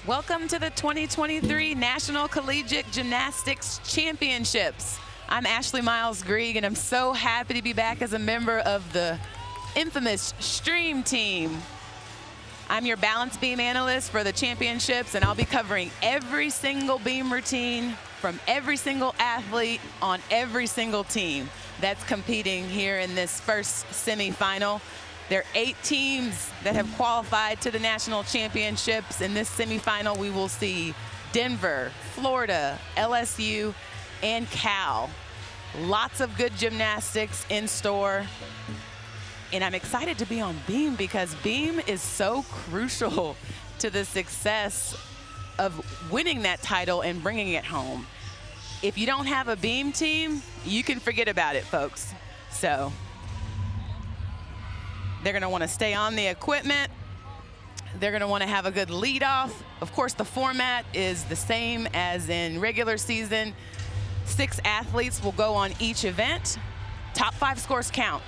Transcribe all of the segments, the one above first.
Welcome to the 2023 National Collegiate Gymnastics Championships. I'm Ashley Miles Grieg, and I'm so happy to be back as a member of the infamous Stream Team. I'm your balance beam analyst for the championships, and I'll be covering every single beam routine from every single athlete on every single team that's competing here in this first semifinal. There are 8 teams that have qualified to the national championships. In this semifinal, we will see Denver, Florida, LSU, and Cal. Lots of good gymnastics in store. And I'm excited to be on beam because beam is so crucial to the success of winning that title and bringing it home. If you don't have a beam team, you can forget about it, folks. So they're going to want to stay on the equipment. They're going to want to have a good lead off. Of course, the format is the same as in regular season. 6 athletes will go on each event. Top 5 scores count.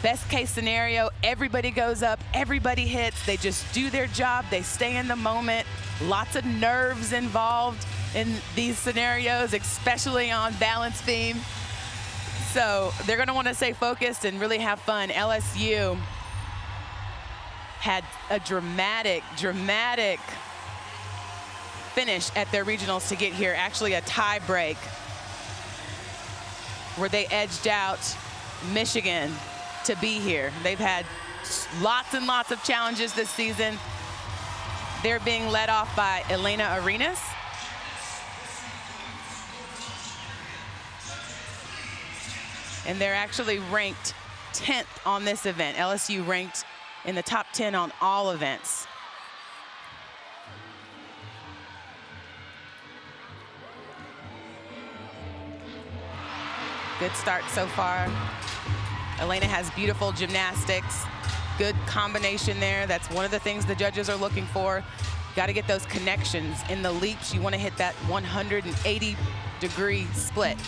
Best case scenario, everybody goes up, everybody hits. They just do their job. They stay in the moment. Lots of nerves involved in these scenarios, especially on balance beam. So they're going to want to stay focused and really have fun. LSU had a dramatic finish at their regionals to get here. Actually a tie break where they edged out Michigan to be here. They've had lots and lots of challenges this season. They're being led off by Elena Arenas. And they're actually ranked 10th on this event. LSU ranked in the top 10 on all events. Good start so far. Elena has beautiful gymnastics, good combination there. That's one of the things the judges are looking for. Got to get those connections. In the leaps, you want to hit that 180-degree split.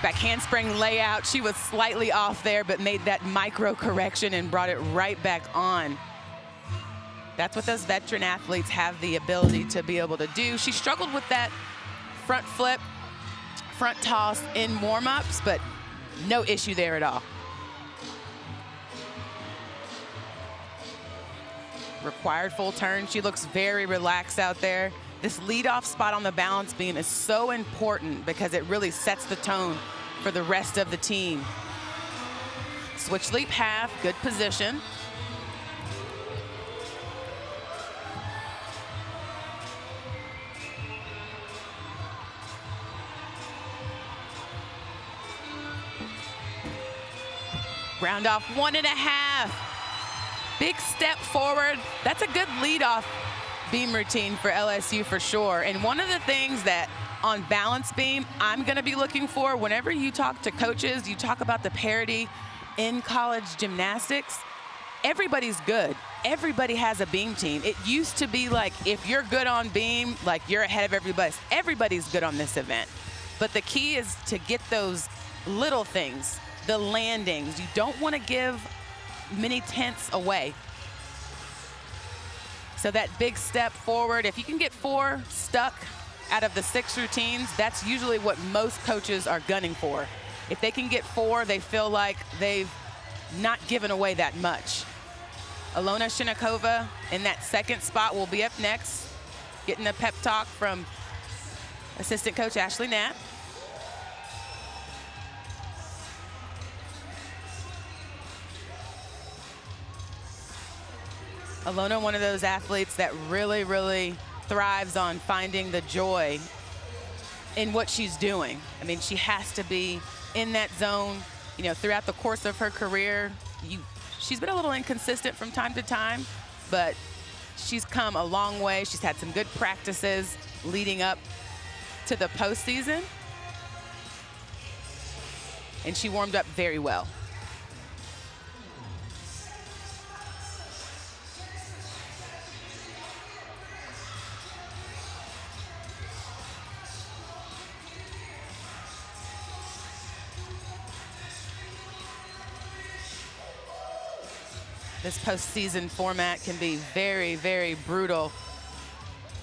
Back handspring layout, she was slightly off there, but made that micro correction and brought it right back on. That's what those veteran athletes have the ability to be able to do. She struggled with that front flip, front toss in warm-ups, but no issue there at all. Required full turn. She looks very relaxed out there. This leadoff spot on the balance beam is so important because it really sets the tone for the rest of the team. Switch leap half, good position. Round off 1.5. Big step forward. That's a good lead off beam routine for LSU for sure. And one of the things that on balance beam I'm going to be looking for whenever you talk to coaches, you talk about the parity in college gymnastics, everybody's good. Everybody has a beam team. It used to be like if you're good on beam, like you're ahead of everybody. Everybody's good on this event. But the key is to get those little things, the landings. You don't want to give many tenths away. So that big step forward, if you can get 4 stuck out of the 6 routines, that's usually what most coaches are gunning for. If they can get 4, they feel like they've not given away that much. Ilona Shinikova in that second spot will be up next, getting a pep talk from assistant coach Ashley Knapp. Ilona, one of those athletes that really thrives on finding the joy in what she's doing. I mean, she has to be in that zone, you know, throughout the course of her career. She's been a little inconsistent from time to time, but she's come a long way. She's had some good practices leading up to the postseason, and she warmed up very well. This postseason format can be very, very brutal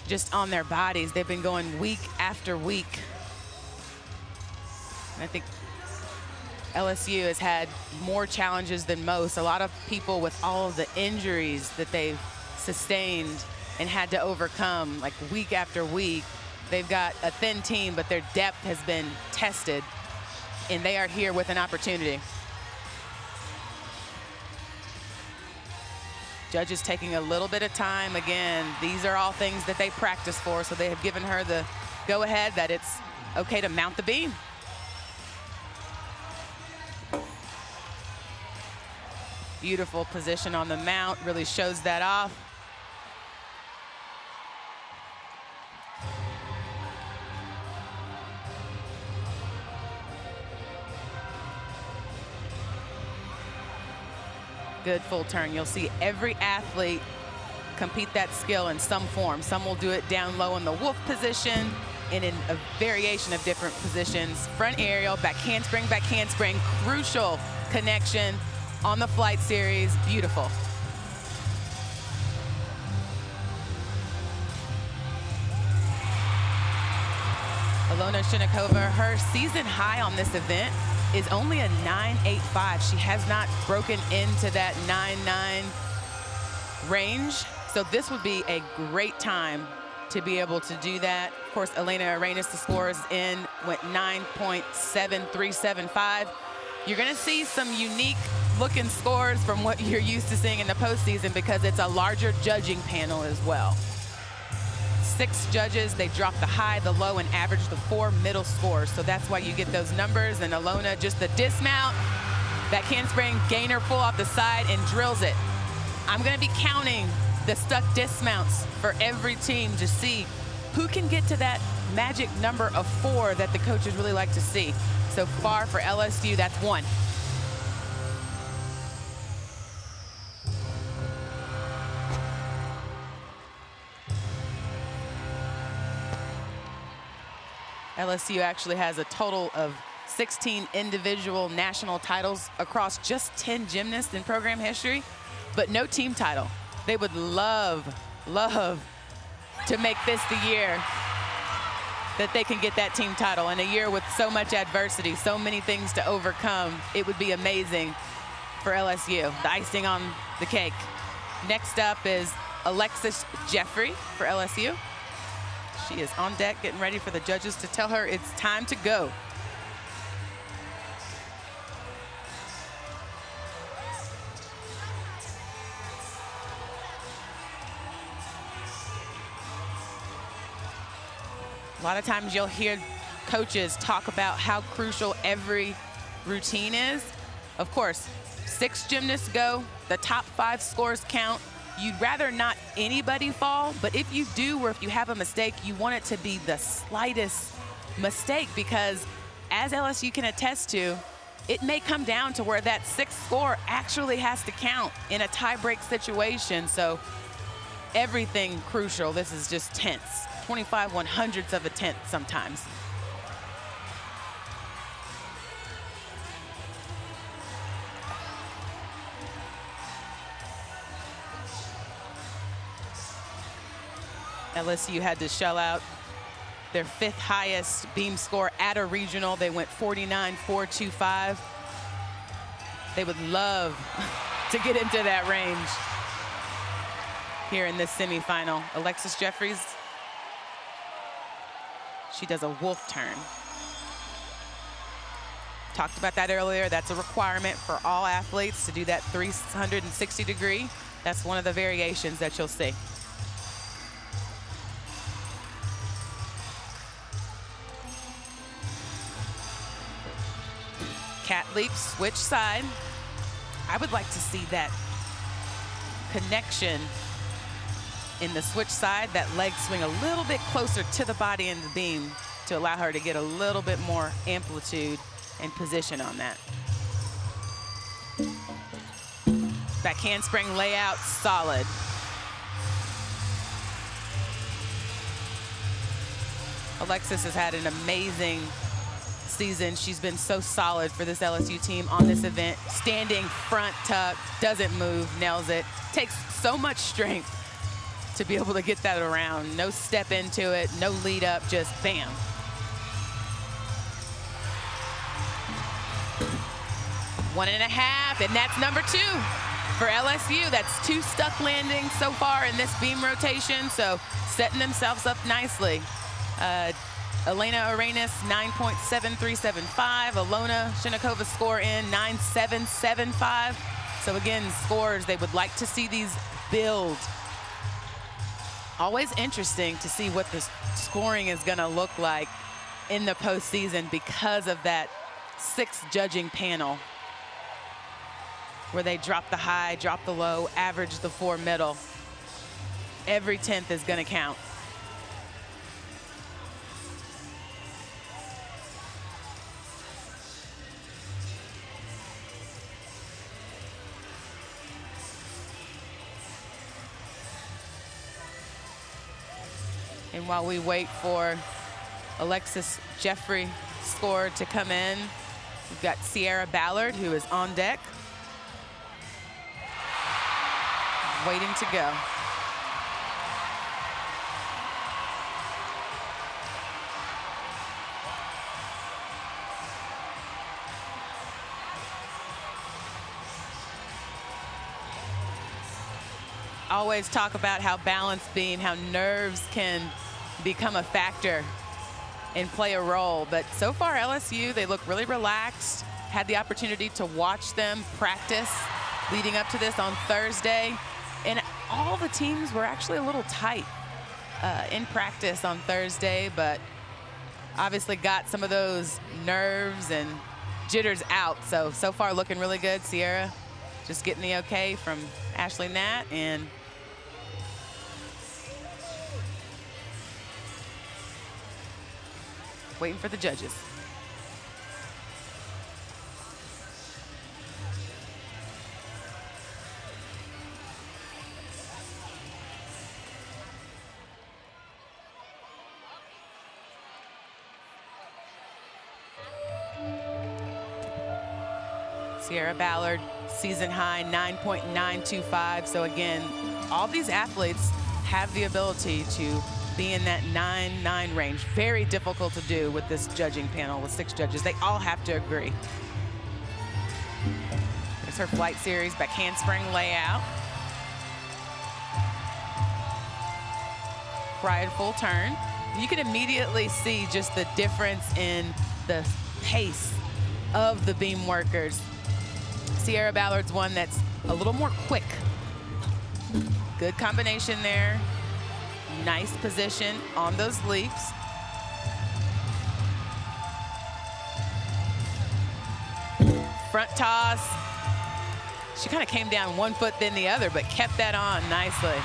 just on their bodies. They've been going week after week. And I think LSU has had more challenges than most. A lot of people with all of the injuries that they've sustained and had to overcome, like week after week. They've got a thin team, but their depth has been tested, and they are here with an opportunity. Judges taking a little bit of time. Again, these are all things that they practice for, so they have given her the go-ahead that it's okay to mount the beam. Beautiful position on the mount, really shows that off. Good full turn. You'll see every athlete compete that skill in some form. Some will do it down low in the wolf position and in a variation of different positions. Front aerial, back handspring, crucial connection on the flight series. Beautiful. Ilona Shchenikova, her season high on this event is only a 9.85. She has not broken into that 9.9 range. So this would be a great time to be able to do that. Of course, Elena Arenas, the scores in, went 9.7375. You're gonna see some unique looking scores from what you're used to seeing in the postseason because it's a larger judging panel as well. 6 judges, they drop the high, the low, and average the 4 middle scores. So that's why you get those numbers. And Ilona, just the dismount, that handspring, gainer full off the side and drills it. I'm gonna be counting the stuck dismounts for every team to see who can get to that magic number of 4 that the coaches really like to see. So far for LSU, that's 1. LSU actually has a total of 16 individual national titles across just 10 gymnasts in program history, but no team title. They would love to make this the year that they can get that team title. In a year with so much adversity, so many things to overcome, it would be amazing for LSU. The icing on the cake. Next up is Alexis Jeffrey for LSU. She is on deck getting ready for the judges to tell her it's time to go. A lot of times you'll hear coaches talk about how crucial every routine is. Of course, 6 gymnasts go, the top 5 scores count. You'd rather not anybody fall, but if you do, or if you have a mistake, you want it to be the slightest mistake, because as LSU can attest to, it may come down to where that 6th score actually has to count in a tie-break situation. So everything crucial. This is just tenths, 25/100ths of a tenth sometimes. LSU had to shell out their 5th highest beam score at a regional. They went 49.425. They would love to get into that range here in this semifinal. Alexis Jeffries, she does a wolf turn. Talked about that earlier. That's a requirement for all athletes to do that 360 degree. That's one of the variations that you'll see. Cat leap, switch side. I would like to see that connection in the switch side, that leg swing a little bit closer to the body and the beam to allow her to get a little bit more amplitude and position on that. Back handspring layout, solid. Alexis has had an amazing season, she's been so solid for this LSU team on this event. Standing front tuck, doesn't move, nails it. Takes so much strength to be able to get that around. No step into it, no lead up, just bam. One and a half, and that's number 2 for LSU. That's 2 stuck landings so far in this beam rotation, so setting themselves up nicely. Elena Arenas, 9.7375. Alona Shinikova score in 9.775. So again, scores, they would like to see these build. Always interesting to see what the scoring is gonna look like in the postseason because of that 6 judging panel where they drop the high, drop the low, average the 4 middle. Every 10th is gonna count. And while we wait for Alexis Jeffrey score to come in, we've got Sierra Ballard, who is on deck, waiting to go. Always talk about how balance beam, how nerves can become a factor and play a role. But so far, LSU, they look really relaxed. Had the opportunity to watch them practice leading up to this on Thursday. And all the teams were actually a little tight in practice on Thursday, but obviously got some of those nerves and jitters out. So far looking really good. Sierra just getting the okay from Ashley Nat, and waiting for the judges. Sierra Ballard, season high 9.925. So again, all these athletes have the ability to be in that 9-9 range. Very difficult to do with this judging panel with 6 judges. They all have to agree. There's her flight series back handspring layout. Pride full turn. You can immediately see just the difference in the pace of the beam workers. Sierra Ballard's one that's a little more quick. Good combination there. Nice position on those leaps. Front toss. She kind of came down 1 foot then the other, but kept that on nicely.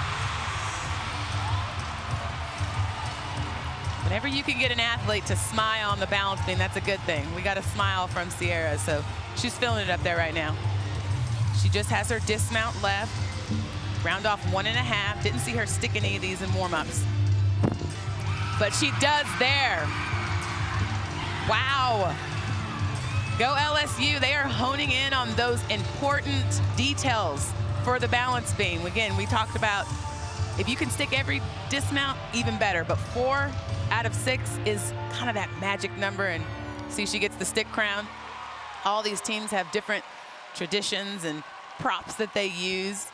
Whenever you can get an athlete to smile on the balance beam, that's a good thing. We got a smile from Sierra, so she's feeling it up there right now. She just has her dismount left. Round off 1.5. Didn't see her stick any of these in warm-ups. But she does there. Wow. Go LSU. They are honing in on those important details for the balance beam. Again, we talked about if you can stick every dismount, even better. But 4 out of 6 is kind of that magic number. And see, she gets the stick crown. All these teams have different traditions and props that they use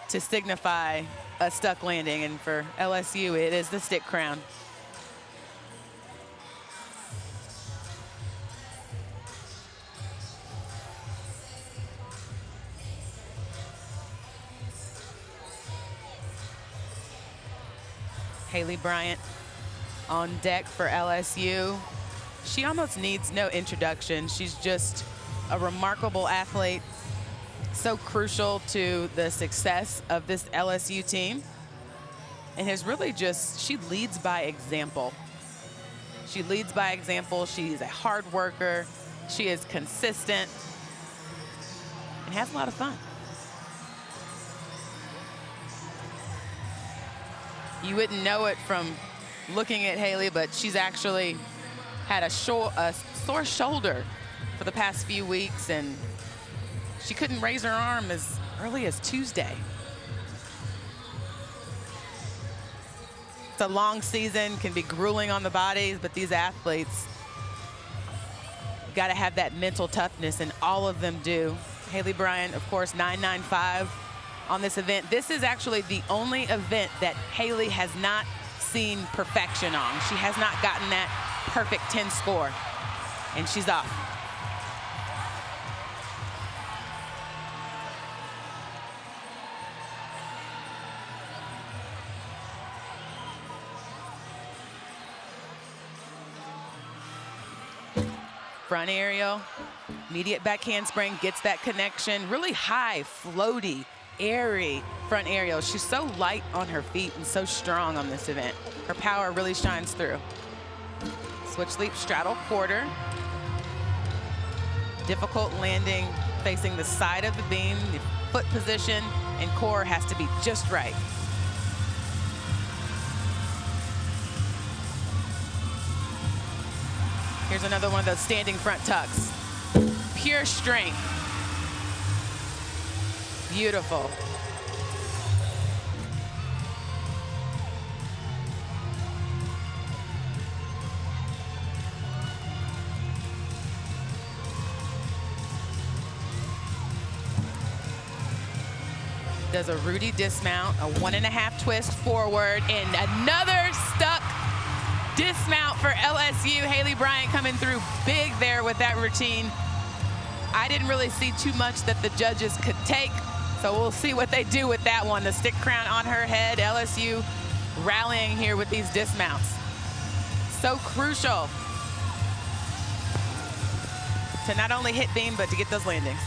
to signify a stuck landing, and for LSU, it is the stick crown. Haley Bryant on deck for LSU. She almost needs no introduction. She's just a remarkable athlete, so crucial to the success of this LSU team, and has really just, she leads by example. She leads by example. She's a hard worker. She is consistent and has a lot of fun. You wouldn't know it from looking at Haley, but she's actually had a sore shoulder for the past few weeks, and she couldn't raise her arm as early as Tuesday. It's a long season, can be grueling on the bodies, but these athletes got to have that mental toughness, and all of them do. Haley Bryant, of course, 9.95 on this event. This is actually the only event that Haley has not seen perfection on. She has not gotten that perfect 10 score, and she's off. Front aerial, immediate back handspring, gets that connection. Really high, floaty, airy front aerial. She's so light on her feet and so strong on this event. Her power really shines through. Switch leap, straddle quarter. Difficult landing, facing the side of the beam. The foot position and core has to be just right. Here's another one of those standing front tucks. Pure strength. Beautiful. Does a Rudy dismount, a 1.5 twist forward, and another stuck dismount for LSU. Haley Bryant coming through big there with that routine. I didn't really see too much that the judges could take, so we'll see what they do with that one. The stick crown on her head. LSU rallying here with these dismounts. So crucial to not only hit beam, but to get those landings.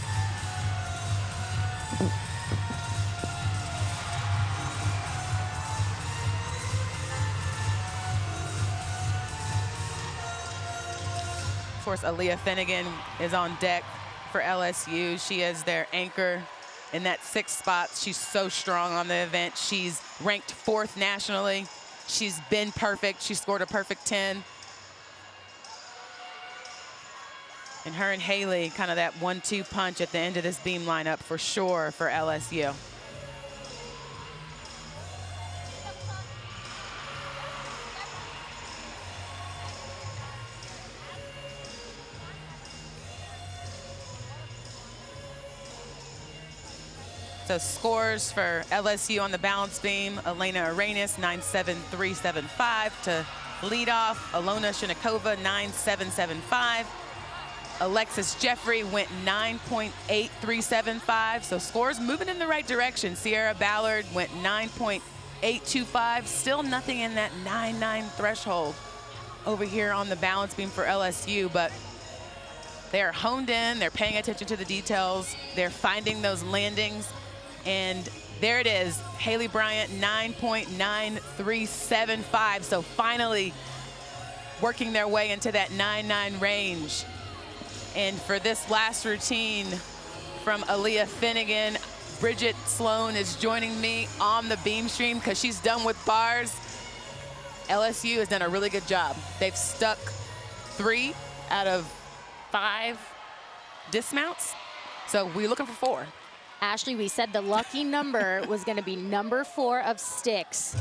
Of course, Aaliyah Finnegan is on deck for LSU. She is their anchor in that 6th spot. She's so strong on the event. She's ranked 4th nationally. She's been perfect. She scored a perfect 10. And her and Haley, kind of that 1-2 punch at the end of this beam lineup for sure for LSU. So scores for LSU on the balance beam: Elena Arenas, 9.7375 to lead off. Alona Shinikova, 9.775. Alexis Jeffrey went 9.8375. So scores moving in the right direction. Sierra Ballard went 9.825. Still nothing in that 9.9 threshold over here on the balance beam for LSU, but they're honed in. They're paying attention to the details. They're finding those landings. And there it is, Haley Bryant, 9.9375. So finally working their way into that 9.9 range. And for this last routine from Aaliyah Finnegan, Bridget Sloan is joining me on the beam stream because she's done with bars. LSU has done a really good job. They've stuck 3 out of 5 dismounts. So we're looking for 4. Ashley, we said the lucky number was going to be number 4 of sticks.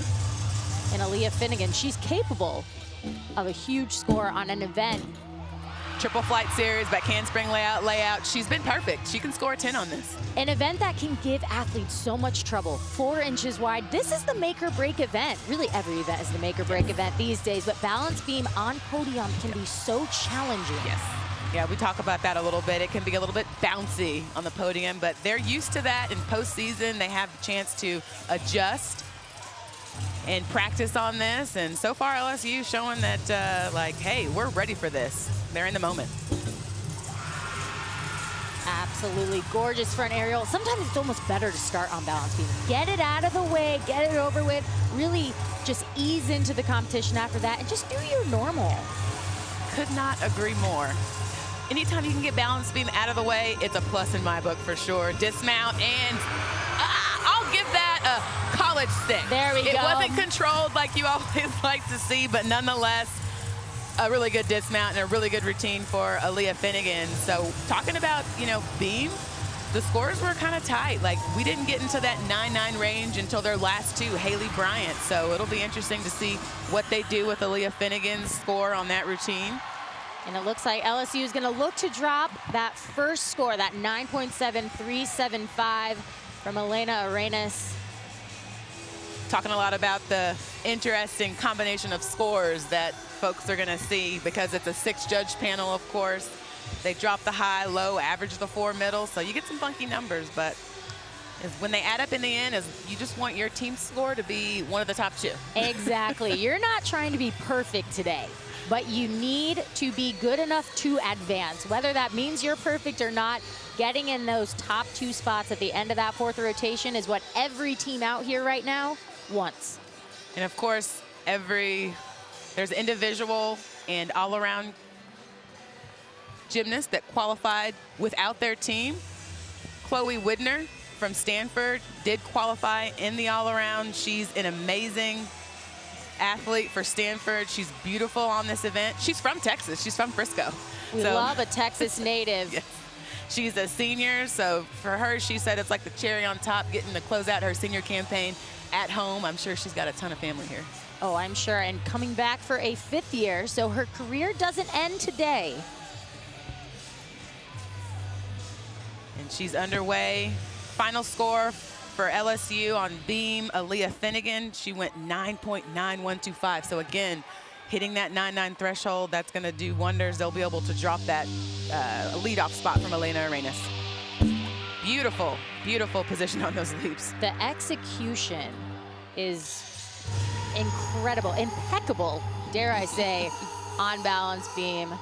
And Aaliyah Finnegan, she's capable of a huge score on an event. Triple flight series, back handspring layout. She's been perfect. She can score a 10 on this. An event that can give athletes so much trouble. 4 inches wide. This is the make or break event. Really, every event is the make or break event these days, but balance beam on podium can be so challenging. Yes. Yeah, we talk about that a little bit. It can be a little bit bouncy on the podium, but they're used to that in postseason. They have a chance to adjust and practice on this. And so far, LSU showing that, like, hey, we're ready for this. They're in the moment. Absolutely gorgeous front aerial. Sometimes it's almost better to start on balance beam. Get it out of the way, get it over with. Really just ease into the competition after that and just do your normal. Could not agree more. Anytime you can get balance beam out of the way, it's a plus in my book for sure. Dismount, and I'll give that a college stick. There we go. It wasn't controlled like you always like to see, but nonetheless, a really good dismount and a really good routine for Aaliyah Finnegan. So talking about, you know, beam, the scores were kind of tight. Like, we didn't get into that 9-9 range until their last two, Haley Bryant. So it'll be interesting to see what they do with Aaliyah Finnegan's score on that routine. And it looks like LSU is going to look to drop that first score, that 9.7375 from Elena Arenas. Talking a lot about the interesting combination of scores that folks are going to see because it's a 6-judge panel, of course. They drop the high, low, average the 4 middle, so you get some funky numbers. But when they add up in the end, you just want your team score to be one of the top 2. Exactly. You're not trying to be perfect today, but you need to be good enough to advance. Whether that means you're perfect or not, getting in those top 2 spots at the end of that 4th rotation is what every team out here right now wants. And of course, there's individual and all-around gymnasts that qualified without their team. Chloe Widner from Stanford did qualify in the all-around. She's an amazing athlete for Stanford. She's beautiful on this event. She's from Texas. She's from Frisco. We love a Texas native. Yes. She's a senior, so for her, she said it's like the cherry on top, getting to close out her senior campaign at home. I'm sure she's got a ton of family here. Oh, I'm sure, and coming back for a 5th year, so her career doesn't end today. And she's underway. Final score for LSU on beam, Aaliyah Finnegan. She went 9.9125. So again, hitting that 9-9 threshold, that's going to do wonders. They'll be able to drop that leadoff spot from Elena Arenas. Beautiful, beautiful position on those leaps. The execution is incredible, impeccable, dare I say, on balance beam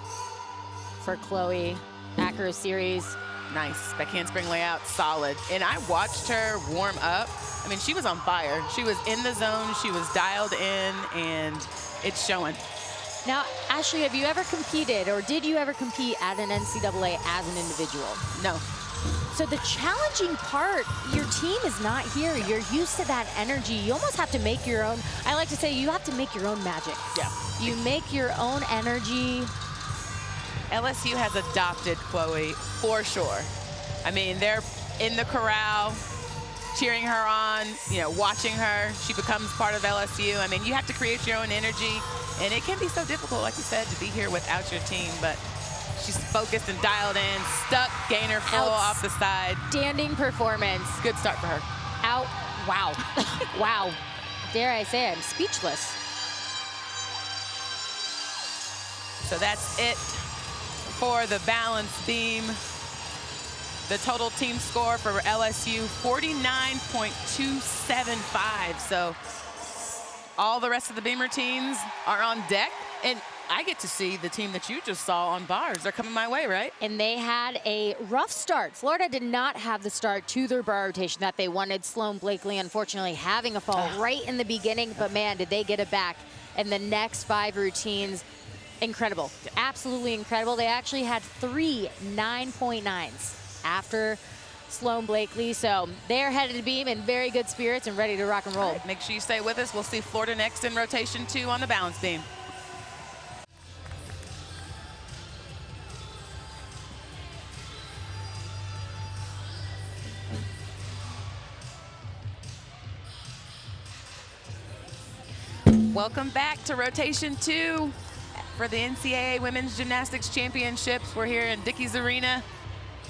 for Chloe. Acro series. Nice, back handspring layout, solid. And I watched her warm up. I mean, she was on fire. She was in the zone, she was dialed in, and it's showing. Now, Ashley, have you ever competed, or did you ever compete at an NCAA as an individual? No. So the challenging part, your team is not here. You're used to that energy. You almost have to make your own. I like to say you have to make your own magic. Yeah. You make your own energy. LSU has adopted Chloe for sure. I mean, they're in the corral, cheering her on, you know, watching her. She becomes part of LSU. I mean, you have to create your own energy, and it can be so difficult, like you said, to be here without your team, but she's focused and dialed in, stuck, gainer full off the side. Outstanding performance. Good start for her. Wow. Wow. Dare I say, I'm speechless. So that's it for the balance beam. The total team score for LSU, 49.275. So all the rest of the beam routines are on deck. And I get to see the team that you just saw on bars. They're coming my way, right? And they had a rough start. Florida did not have the start to their bar rotation that they wanted. Sloan Blakely, unfortunately, having a fall right in the beginning. But, man, did they get it back. And the next 5 routines, incredible. Absolutely incredible. They actually had 3 9.9s after Sloan Blakely. So they're headed to beam in very good spirits and ready to rock and roll. Right, make sure you stay with us. We'll see Florida next in rotation 2 on the balance beam. Welcome back to rotation 2 for the NCAA Women's Gymnastics Championships. We're here in Dickies Arena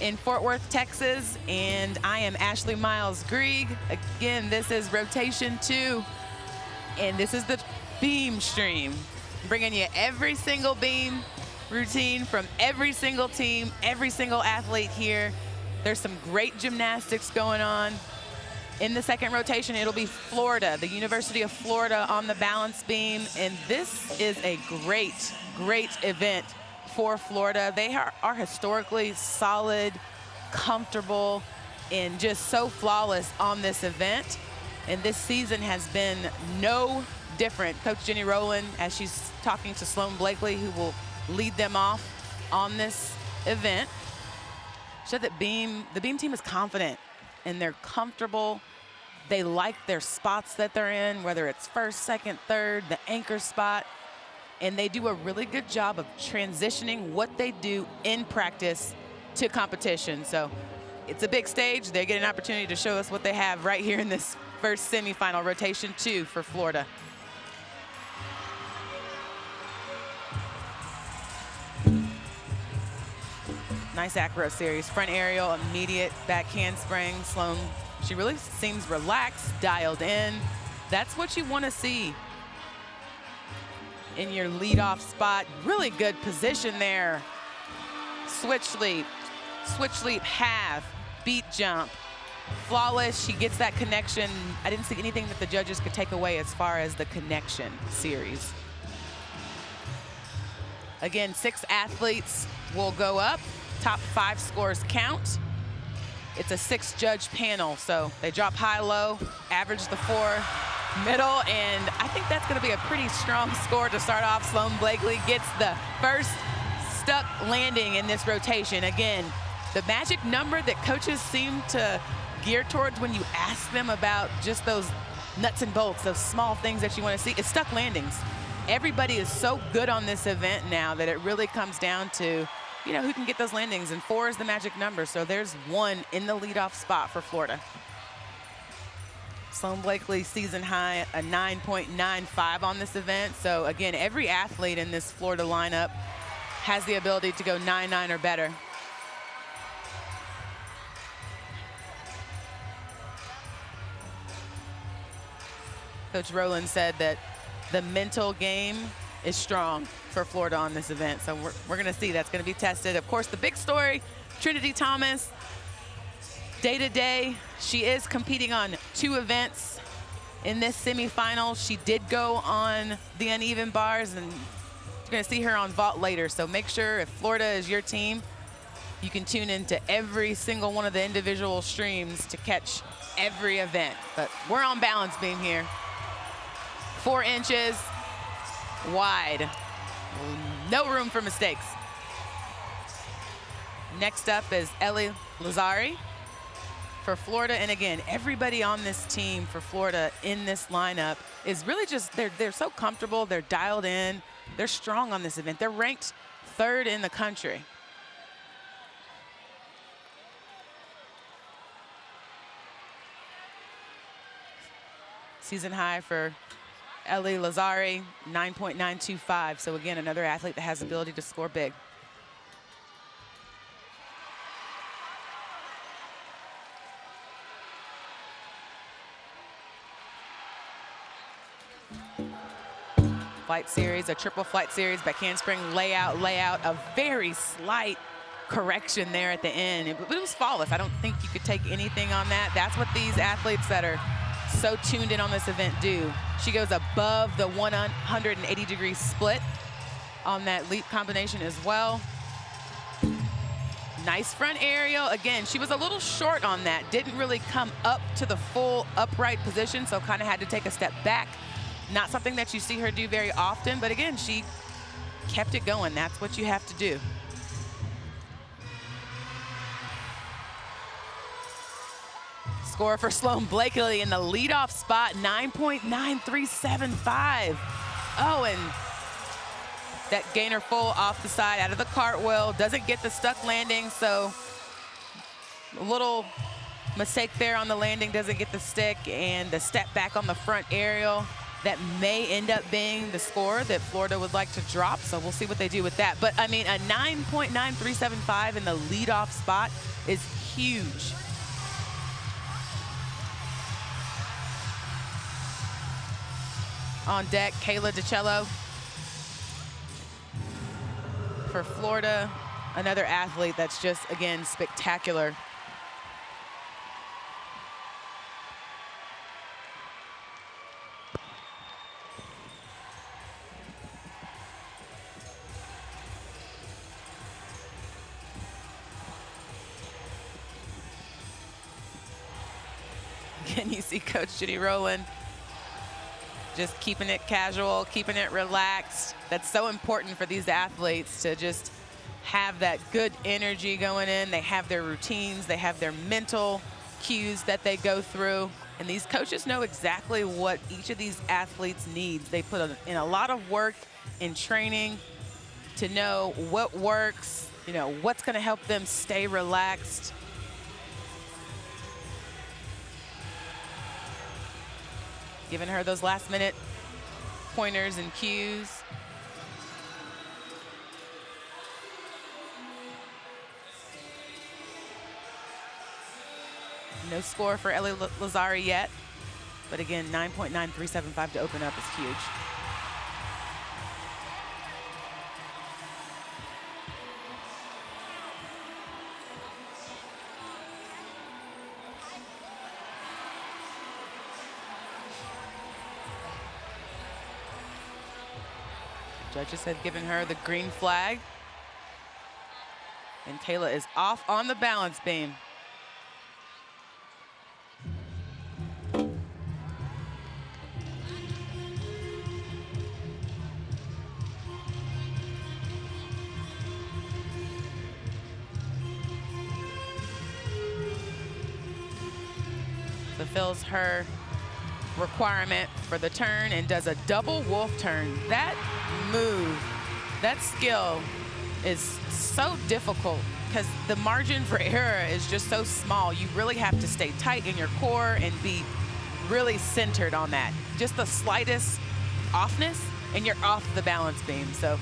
in Fort Worth, Texas, and I am Ashley Miles Grieg. Again, this is rotation 2, and this is the beam stream, bringing you every single beam routine from every single team, every single athlete here. There's some great gymnastics going on. In the second rotation, it'll be Florida, the University of Florida on the balance beam, and this is a great, great event for Florida. They are historically solid, comfortable, and just so flawless on this event. And this season has been no different. Coach Jenny Rowland, as she's talking to Sloan Blakely, who will lead them off on this event, said that the beam team is confident and they're comfortable. They like their spots that they're in, whether it's first, second, third, the anchor spot. and they do a really good job of transitioning what they do in practice to competition. So it's a big stage. They get an opportunity to show us what they have right here in this first semifinal, rotation 2 for Florida. Nice acro series. Front aerial, immediate back handspring. Sloan, she really seems relaxed, dialed in. That's what you want to see in your leadoff spot. Really good position there. Switch leap, half, beat jump. Flawless, she gets that connection. I didn't see anything that the judges could take away as far as the connection series. Again, 6 athletes will go up. Top 5 scores count. It's a 6-judge panel, so they drop high, low, average the 4, middle, and I think that's going to be a pretty strong score to start off. Sloan Blakely gets the first stuck landing in this rotation. Again, the magic number that coaches seem to gear towards when you ask them about just those nuts and bolts, those small things that you want to see, is stuck landings. Everybody is so good on this event now that it really comes down to, you know, who can get those landings, and 4 is the magic number. So there's 1 in the leadoff spot for Florida. Sloan Blakely season high, a 9.95 on this event. So again, every athlete in this Florida lineup has the ability to go 9-9 or better. Coach Rowland said that the mental game is strong for Florida on this event. So we're going to see that's going to be tested. Of course, the big story, Trinity Thomas, day-to-day, she is competing on 2 events in this semifinal. She did go on the uneven bars, and you're going to see her on vault later. So make sure, if Florida is your team, you can tune into every single one of the individual streams to catch every event. But we're on balance beam here. 4 inches wide. No room for mistakes. Next up is Ellie Lazzari for Florida. And again, everybody on this team for Florida in this lineup is really just, they're so comfortable, they're dialed in, they're strong on this event. They're ranked 3rd in the country. Season high for Ellie Lazzari, 9.925. So again, another athlete that has the ability to score big. Flight series, a triple flight series, back handspring, layout, a very slight correction there at the end. It was flawless. I don't think you could take anything on that. That's what these athletes that are so tuned in on this event do. She goes above the 180-degree split on that leap combination as well. Nice front aerial. Again, she was a little short on that. Didn't really come up to the full upright position, so kind of had to take a step back. Not something that you see her do very often, but again, she kept it going. That's what you have to do. Score for Sloan Blakely in the leadoff spot, 9.9375. Oh, and that gainer full off the side out of the cartwheel, doesn't get the stuck landing, so a little mistake there on the landing, doesn't get the stick, and the step back on the front aerial. That may end up being the score that Florida would like to drop, so we'll see what they do with that. But I mean, a 9.9375 in the leadoff spot is huge. On deck, Kayla DiCello for Florida, another athlete that's just, again, spectacular. Again, you see Coach Judy Rowland just keeping it casual, keeping it relaxed. That's so important for these athletes to just have that good energy going in. They have their routines, they have their mental cues that they go through, And these coaches know exactly what each of these athletes needs. They put in a lot of work in training to know what works, you know, what's going to help them stay relaxed. Giving her those last-minute pointers and cues. No score for Ellie Lazzari yet, but again, 9.9375 to open up is huge. Judges have given her the green flag. And Kayla is off on the balance beam. Fulfills her requirement for the turn and does a double wolf turn. That move, that skill is so difficult because the margin for error is just so small. You really have to stay tight in your core and be really centered on that. Just the slightest offness and you're off the balance beam. So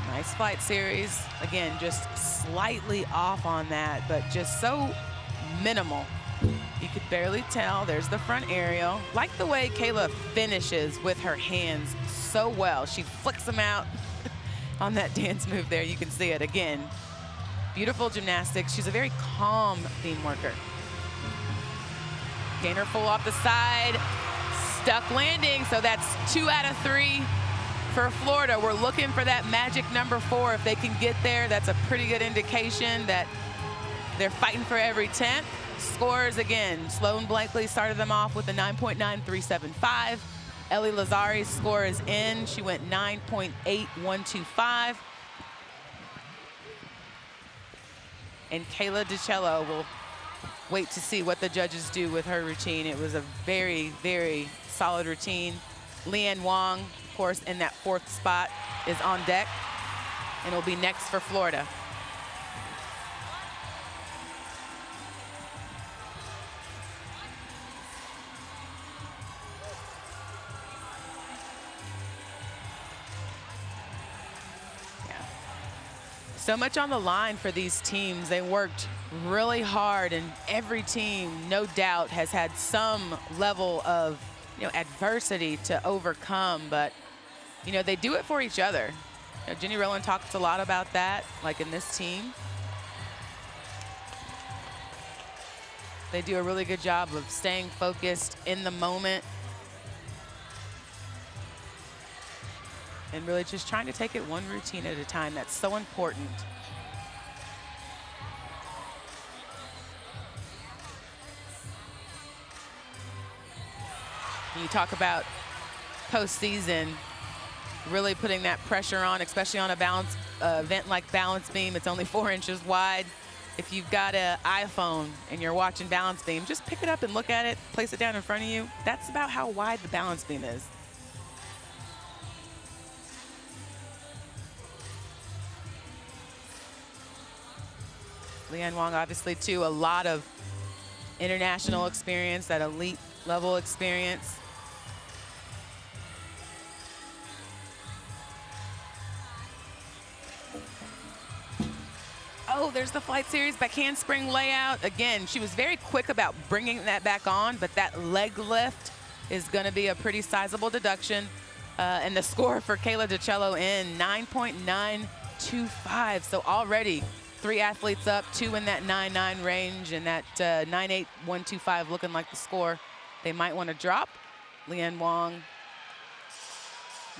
nice flight series. Again, just slightly off on that, but just so minimal. You could barely tell. There's the front aerial. Like the way Kayla finishes with her hands so well. She flicks them out on that dance move there. You can see it again. Beautiful gymnastics. She's a very calm beam worker. Gainer full off the side. Stuck landing, so that's 2 out of 3 for Florida. We're looking for that magic number 4. If they can get there, that's a pretty good indication that they're fighting for every 10th. Scores again. Sloan Blakely started them off with a 9.9375. Ellie Lazzari's score is in. She went 9.8125. And Kayla DiCello will wait to see what the judges do with her routine. It was a very, very solid routine. Leanne Wong, of course, in that 4th spot, is on deck and will be next for Florida. So much on the line for these teams. They worked really hard, and every team, no doubt, has had some level of, you know, adversity to overcome, but, you know, they do it for each other. You know, Jenny Rowland talks a lot about that, like in this team. They do a really good job of staying focused in the moment and really just trying to take it one routine at a time. That's so important. You talk about postseason, really putting that pressure on, especially on a balance event like balance beam. It's only 4 inches wide. If you've got an iPhone and you're watching balance beam, just pick it up and look at it, place it down in front of you. That's about how wide the balance beam is. Leanne Wong, obviously, too, a lot of international experience, that elite level experience. Oh, there's the flight series back handspring layout. Again, she was very quick about bringing that back on, but that leg lift is going to be a pretty sizable deduction. And the score for Kayla DiCello in 9.925. So already 3 athletes up, 2 in that 9.9 range, and that 9.8125 looking like the score they might want to drop. Leanne Wong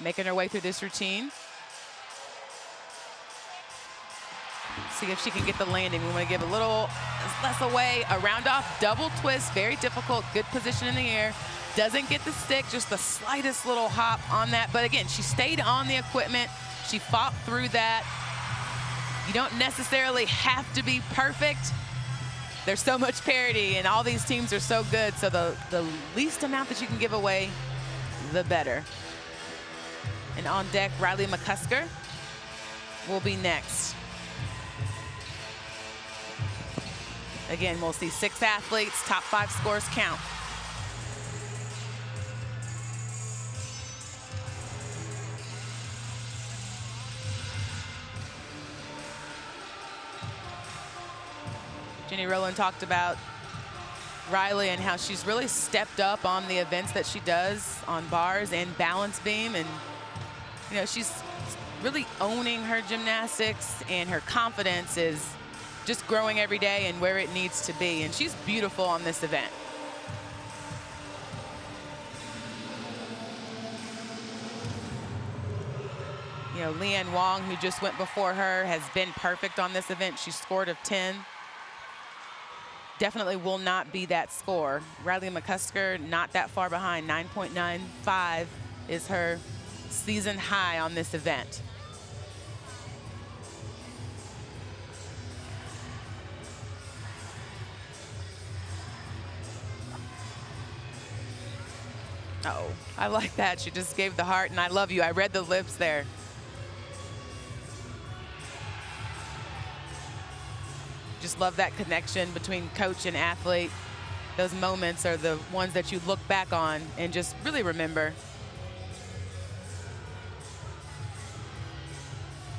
making her way through this routine. See if she can get the landing. We want to give a little less away. A round off double twist, very difficult, good position in the air. Doesn't get the stick, just the slightest little hop on that. But again, she stayed on the equipment. She fought through that. You don't necessarily have to be perfect. There's so much parity, and all these teams are so good, so the least amount that you can give away, the better. And on deck, Riley McCusker will be next. Again, we'll see 6 athletes, top 5 scores count. Jenny Rowland talked about Riley and how she's really stepped up on the events that she does on bars and balance beam. And, you know, she's really owning her gymnastics, and her confidence is just growing every day and where it needs to be. And she's beautiful on this event. You know, Leanne Wong, who just went before her, has been perfect on this event. She scored of 10. Definitely will not be that score. Riley McCusker not that far behind. 9.95 is her season high on this event. Oh, I like that. She just gave the heart, and I love you. I read the lips there. Just love that connection between coach and athlete. Those moments are the ones that you look back on and just really remember.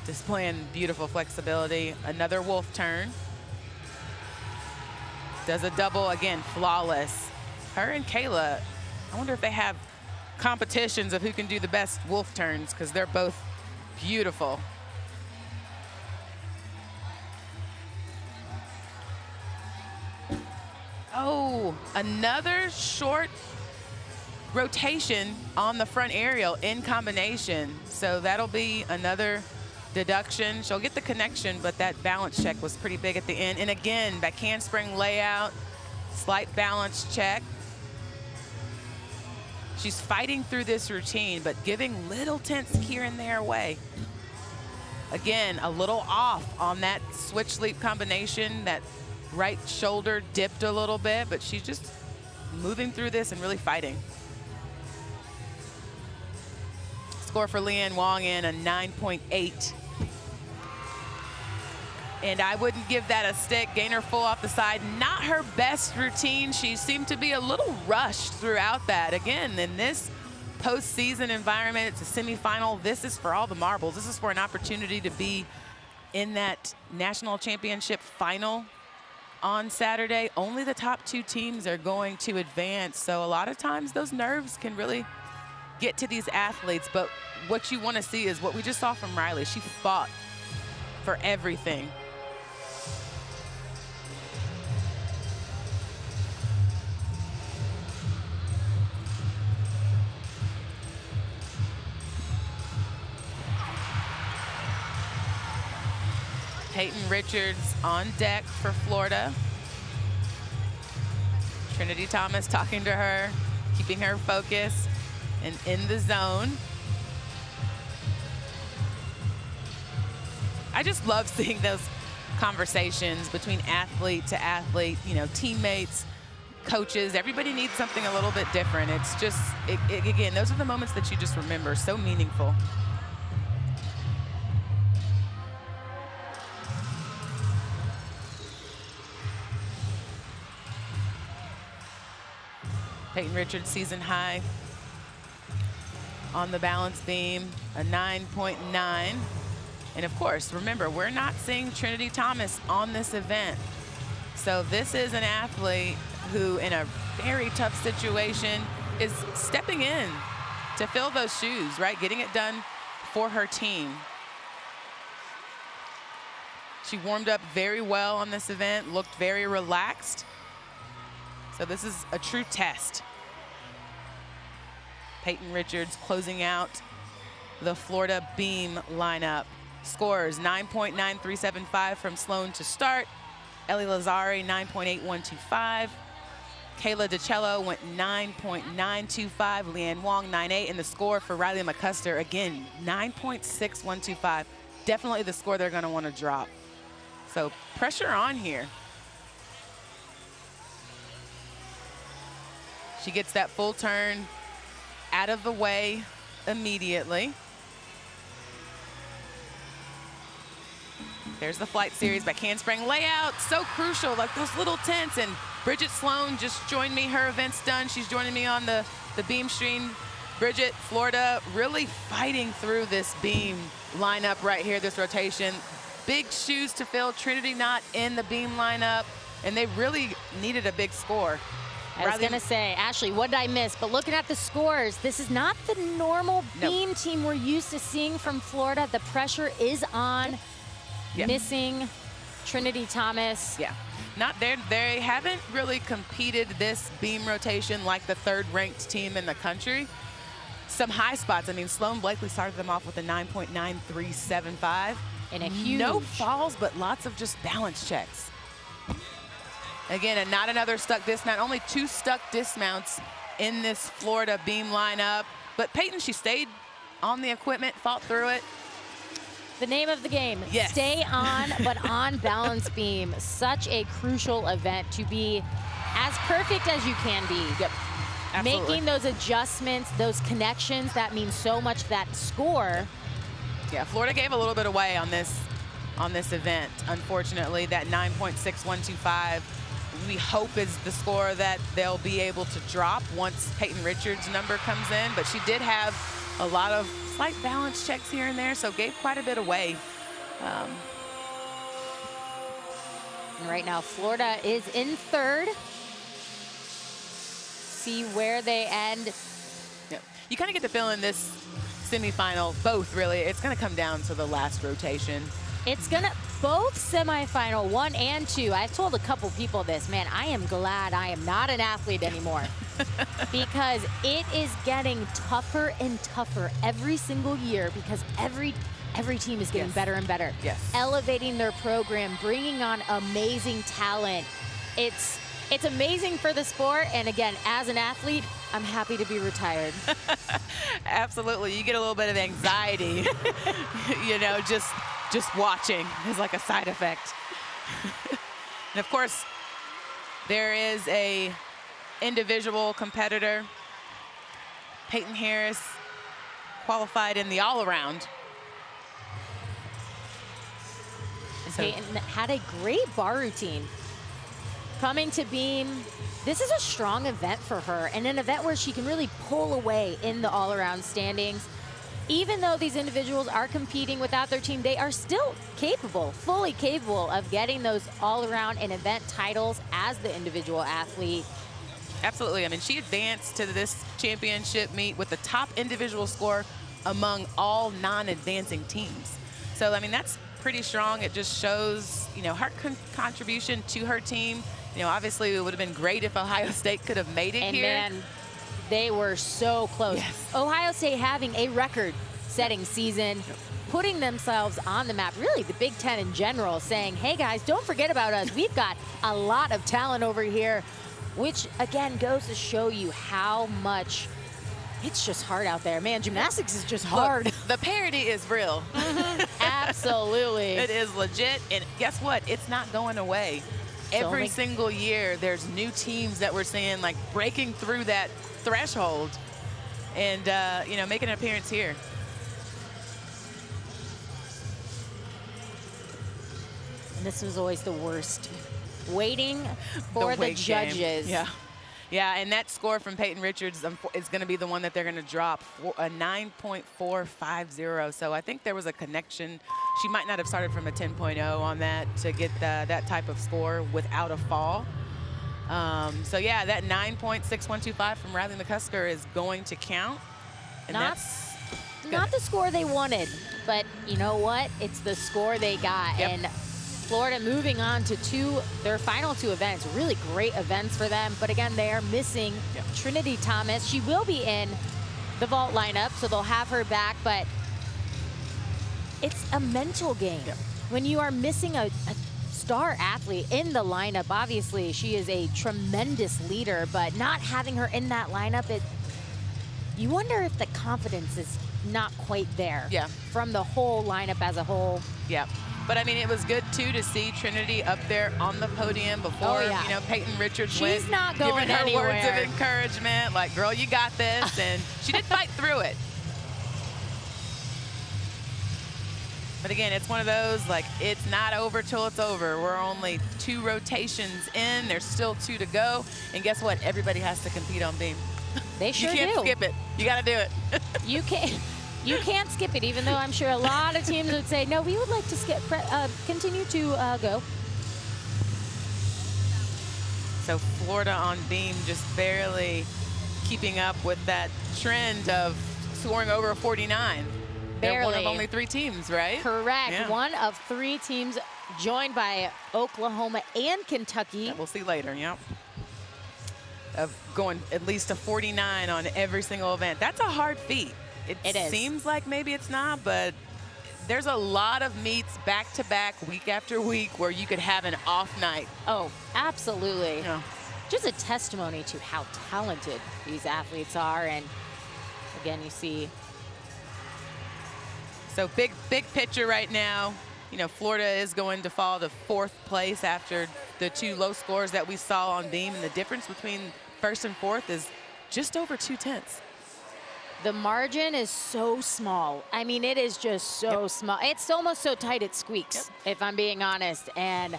Displaying beautiful flexibility. Another wolf turn. Does a double, again, flawless. Her and Kayla, I wonder if they have competitions of who can do the best wolf turns, because they're both beautiful. Oh, another short rotation on the front aerial in combination. So that'll be another deduction. She'll get the connection, but that balance check was pretty big at the end. And again, back handspring layout, slight balance check. She's fighting through this routine, but giving little tense here and there away. Again, a little off on that switch leap combination. That right shoulder dipped a little bit, but she's just moving through this and really fighting. Score for Leanne Wong in a 9.8. And I wouldn't give that a stick. Gainer full off the side. Not her best routine. She seemed to be a little rushed throughout that. Again, in this postseason environment, it's a semifinal. This is for all the marbles. This is for an opportunity to be in that national championship final on Saturday. Only the top 2 teams are going to advance. So a lot of times those nerves can really get to these athletes. But what you want to see is what we just saw from Riley. She fought for everything. Peyton Richards on deck for Florida. Trinity Thomas talking to her, keeping her focused and in the zone. I just love seeing those conversations between athlete to athlete, you know, teammates, coaches. Everybody needs something a little bit different. It's just, again, those are the moments that you just remember, so meaningful. Peyton Richards season high on the balance beam, a 9.9. And of course, remember, we're not seeing Trinity Thomas on this event. So this is an athlete who, in a very tough situation, is stepping in to fill those shoes, right? Getting it done for her team. She warmed up very well on this event, looked very relaxed. So this is a true test. Peyton Richards closing out the Florida beam lineup. Scores 9.9375 from Sloan to start. Ellie Lazari 9.8125. Kayla DiCello went 9.925. Leanne Wong 9.8, and the score for Riley McCusker again 9.6125. definitely the score they're going to want to drop. So pressure on here. She gets that full turn out of the way immediately. There's the flight series back handspring layout. So crucial, like those little tents. And Bridget Sloan just joined me. Her event's done. She's joining me on the beam stream. Bridget, Florida, really fighting through this beam lineup right here, this rotation. Big shoes to fill. Trinity not in the beam lineup, and they really needed a big score. I was going to say, Ashley, what did I miss? But looking at the scores, this is not the normal beam team we're used to seeing from Florida. The pressure is on. Yep. Missing Trinity Thomas. Yeah. Not there. They haven't really competed this beam rotation like the third-ranked team in the country. Some high spots. I mean, Sloan Blakely started them off with a 9.9375. And a huge. No falls, but lots of just balance checks. Again, and not another stuck dismount. Only 2 stuck dismounts in this Florida beam lineup. But Peyton, she stayed on the equipment, fought through it. The name of the game, yes. Stay on, but on balance beam. Such a crucial event to be as perfect as you can be. Yep. Absolutely. Making those adjustments, those connections, that means so much. That score. Yeah, Florida gave a little bit away on this event, unfortunately. That 9.6125, we hope is the score that they'll be able to drop once Peyton Richards' number comes in. But she did have a lot of slight balance checks here and there, so gave quite a bit away. And right now, Florida is in third. See where they end. Yeah. You kind of get the feeling this semifinal, both really, it's going to come down to the last rotation. It's gonna, both semifinal 1 and 2. I've told a couple people this, man, I am glad I am not an athlete anymore. Because it is getting tougher and tougher every single year, because every team is getting better and better. Yes. Elevating their program, bringing on amazing talent. It's amazing for the sport, and again, as an athlete, I'm happy to be retired. Absolutely, you get a little bit of anxiety, you know, just watching is like a side effect. And of course, there is a individual competitor. Peyton Harris qualified in the all-around. Peyton had a great bar routine. Coming to beam, this is a strong event for her, and an event where she can really pull away in the all-around standings. Even though these individuals are competing without their team, they are still capable, fully capable of getting those all-around and event titles as the individual athlete. Absolutely. I mean, she advanced to this championship meet with the top individual score among all non-advancing teams. So, I mean, that's pretty strong. It just shows, you know, her contribution to her team. You know, obviously it would have been great if Ohio State could have made it here. And man, they were so close. Yes. Ohio State having a record-setting season, putting themselves on the map, really the Big Ten in general, saying, hey guys, don't forget about us. We've got a lot of talent over here, which again goes to show you how much it's just hard out there. Man, gymnastics is just hard. Look, the parity is real. Absolutely. It is legit, and guess what? It's not going away. Every single year, there's new teams that we're seeing, like, breaking through that threshold and, you know, making an appearance here. And this was always the worst. Waiting for the judges. Yeah. Yeah, and that score from Peyton Richards is going to be the one that they're going to drop, a 9.450. So I think there was a connection. She might not have started from a 10.0 on that to get that type of score without a fall. So, yeah, that 9.6125 from Riley McCusker is going to count. And that's not the score they wanted, but you know what? It's the score they got. Yep. And Florida moving on to their final 2 events. Really great events for them. But again, they are missing Trinity Thomas. She will be in the vault lineup, so they'll have her back. But it's a mental game. Yep. When you are missing a star athlete in the lineup, obviously she is a tremendous leader, but not having her in that lineup, you wonder if the confidence is not quite there. Yeah. From the whole lineup as a whole. Yeah. But, I mean, it was good, too, to see Trinity up there on the podium before, you know, Peyton Richards went. She's not going giving her anywhere. words of encouragement, like, girl, you got this. And she did fight through it. But, again, it's one of those, like, it's not over till it's over. We're only 2 rotations in. There's still 2 to go. And guess what? Everybody has to compete on beam. They sure do. You can't skip it. You got to do it. You can't skip it, even though I'm sure a lot of teams would say, no, we would like to continue to go. So Florida on beam just barely keeping up with that trend of scoring over 49. They're one of only 3 teams, right? Correct. Yeah. One of 3 teams joined by Oklahoma and Kentucky. That we'll see later, yeah. Of going at least to 49 on every single event. That's a hard feat. It seems like maybe it's not, but there's a lot of meets back-to-back, week after week, where you could have an off night. Oh, absolutely. Yeah. Just a testimony to how talented these athletes are. And again, you see. So big picture right now. You know, Florida is going to fall to 4th place after the 2 low scores that we saw on beam. And the difference between 1st and 4th is just over 0.2. The margin is so small. I mean, it is just so small. It's almost so tight it squeaks, if I'm being honest. And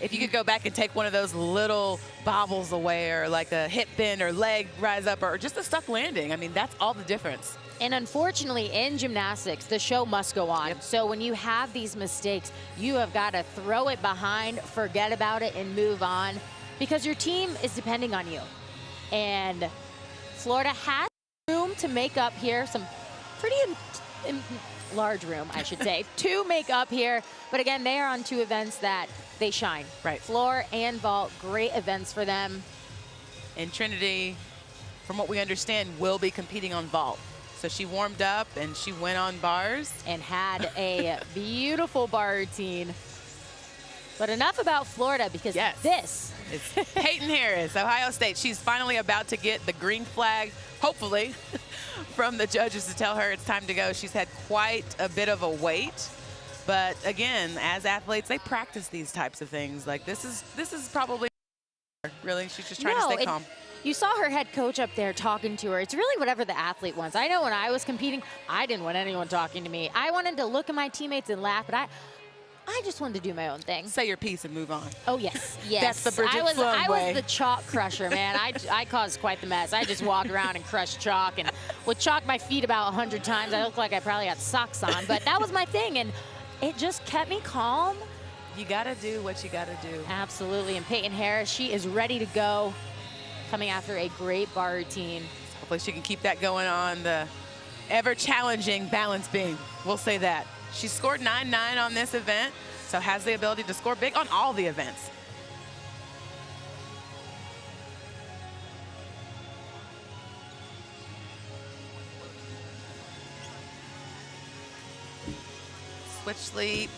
if you could go back and take one of those little bobbles away, or like a hip bend or leg rise up, or just a stuck landing, I mean, that's all the difference. And unfortunately, in gymnastics, the show must go on. Yep. So when you have these mistakes, you have got to throw it behind, forget about it, and move on, because your team is depending on you. And Florida has room to make up here, some pretty large room, I should say, to make up here. But again, they are on 2 events that they shine. Right. Floor and vault, great events for them. And Trinity, from what we understand, will be competing on vault. So she warmed up and she went on bars. And had a beautiful bar routine. But enough about Florida, because this is Peyton Harris, Ohio State. She's finally about to get the green flag, hopefully, from the judges to tell her it's time to go. She's had quite a bit of a wait. But again, as athletes, they practice these types of things. Like this is probably really, she's just trying to stay calm. You saw her head coach up there talking to her. It's really whatever the athlete wants. I know when I was competing, I didn't want anyone talking to me. I wanted to look at my teammates and laugh, but I just wanted to do my own thing. Say your piece and move on. Oh, yes. Yes. That's the Bridget Sloan way. I was the chalk crusher, man. I caused quite the mess. I just walked around and crushed chalk and would chalk my feet about 100 times. I looked like I probably had socks on, but that was my thing, and it just kept me calm. You got to do what you got to do. Absolutely. And Peyton Harris, she is ready to go, coming after a great bar routine. Hopefully she can keep that going on the ever-challenging balance beam. We'll say that. She scored 9.9 on this event, so has the ability to score big on all the events. Switch leap,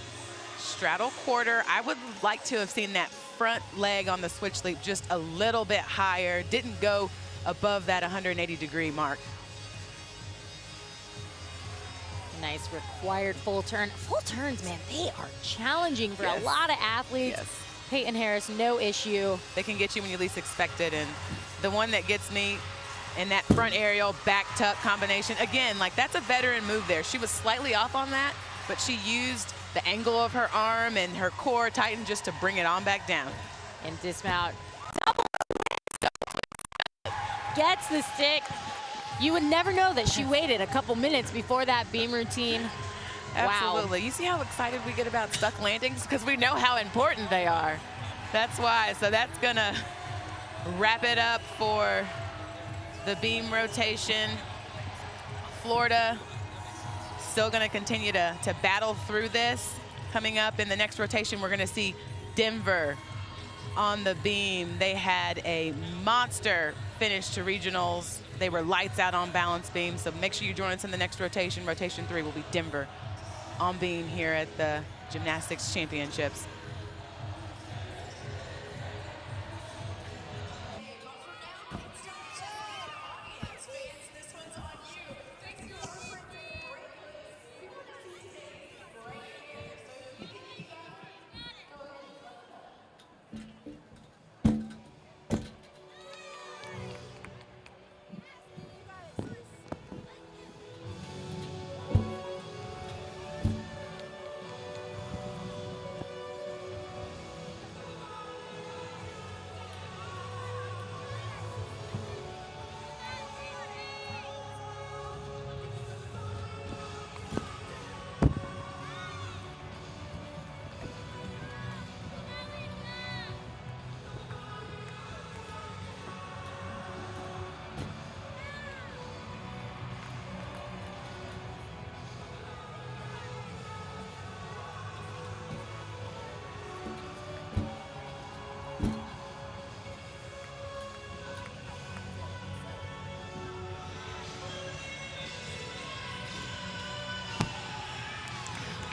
straddle quarter. I would like to have seen that front leg on the switch leap just a little bit higher. Didn't go above that 180-degree mark. Nice required full turn. Full turns, man, they are challenging for a lot of athletes. Yes. Peyton Harris, no issue. They can get you when you least expect it. And the one that gets me in that front aerial back tuck combination, again, like that's a veteran move there. She was slightly off on that, but she used the angle of her arm and her core tightened just to bring it on back down. And dismount. Gets the stick. You would never know that she waited a couple minutes before that beam routine. Absolutely. Wow. You see how excited we get about stuck landings? Because we know how important they are. That's why. So that's going to wrap it up for the beam rotation. Florida still going to continue to battle through this. Coming up in the next rotation, we're going to see Denver on the beam. They had a monster finish to regionals. They were lights out on balance beam, so make sure you join us in the next rotation. Rotation 3 will be Denver on beam here at the Gymnastics Championships.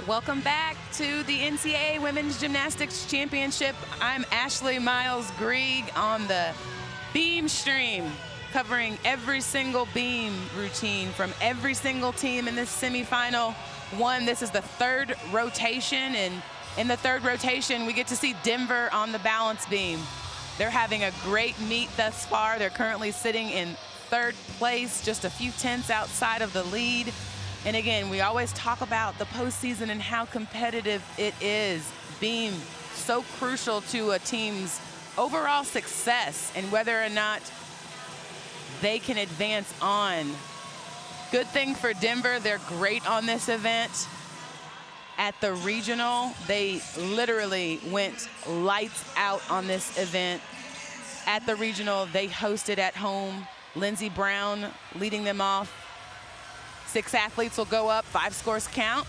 Welcome back to the NCAA Women's Gymnastics Championship. I'm Ashley Miles Grieg on the beam stream, covering every single beam routine from every single team in this semifinal one. This is the third rotation, and in the third rotation, we get to see Denver on the balance beam. They're having a great meet thus far. They're currently sitting in third place, just a few tenths outside of the lead. And again, we always talk about the postseason and how competitive it is. Beam, so crucial to a team's overall success and whether or not they can advance on. Good thing for Denver, they're great on this event. At the regional, they literally went lights out on this event. At the regional, they hosted at home. Lindsey Brown leading them off. 6 athletes will go up, 5 scores count.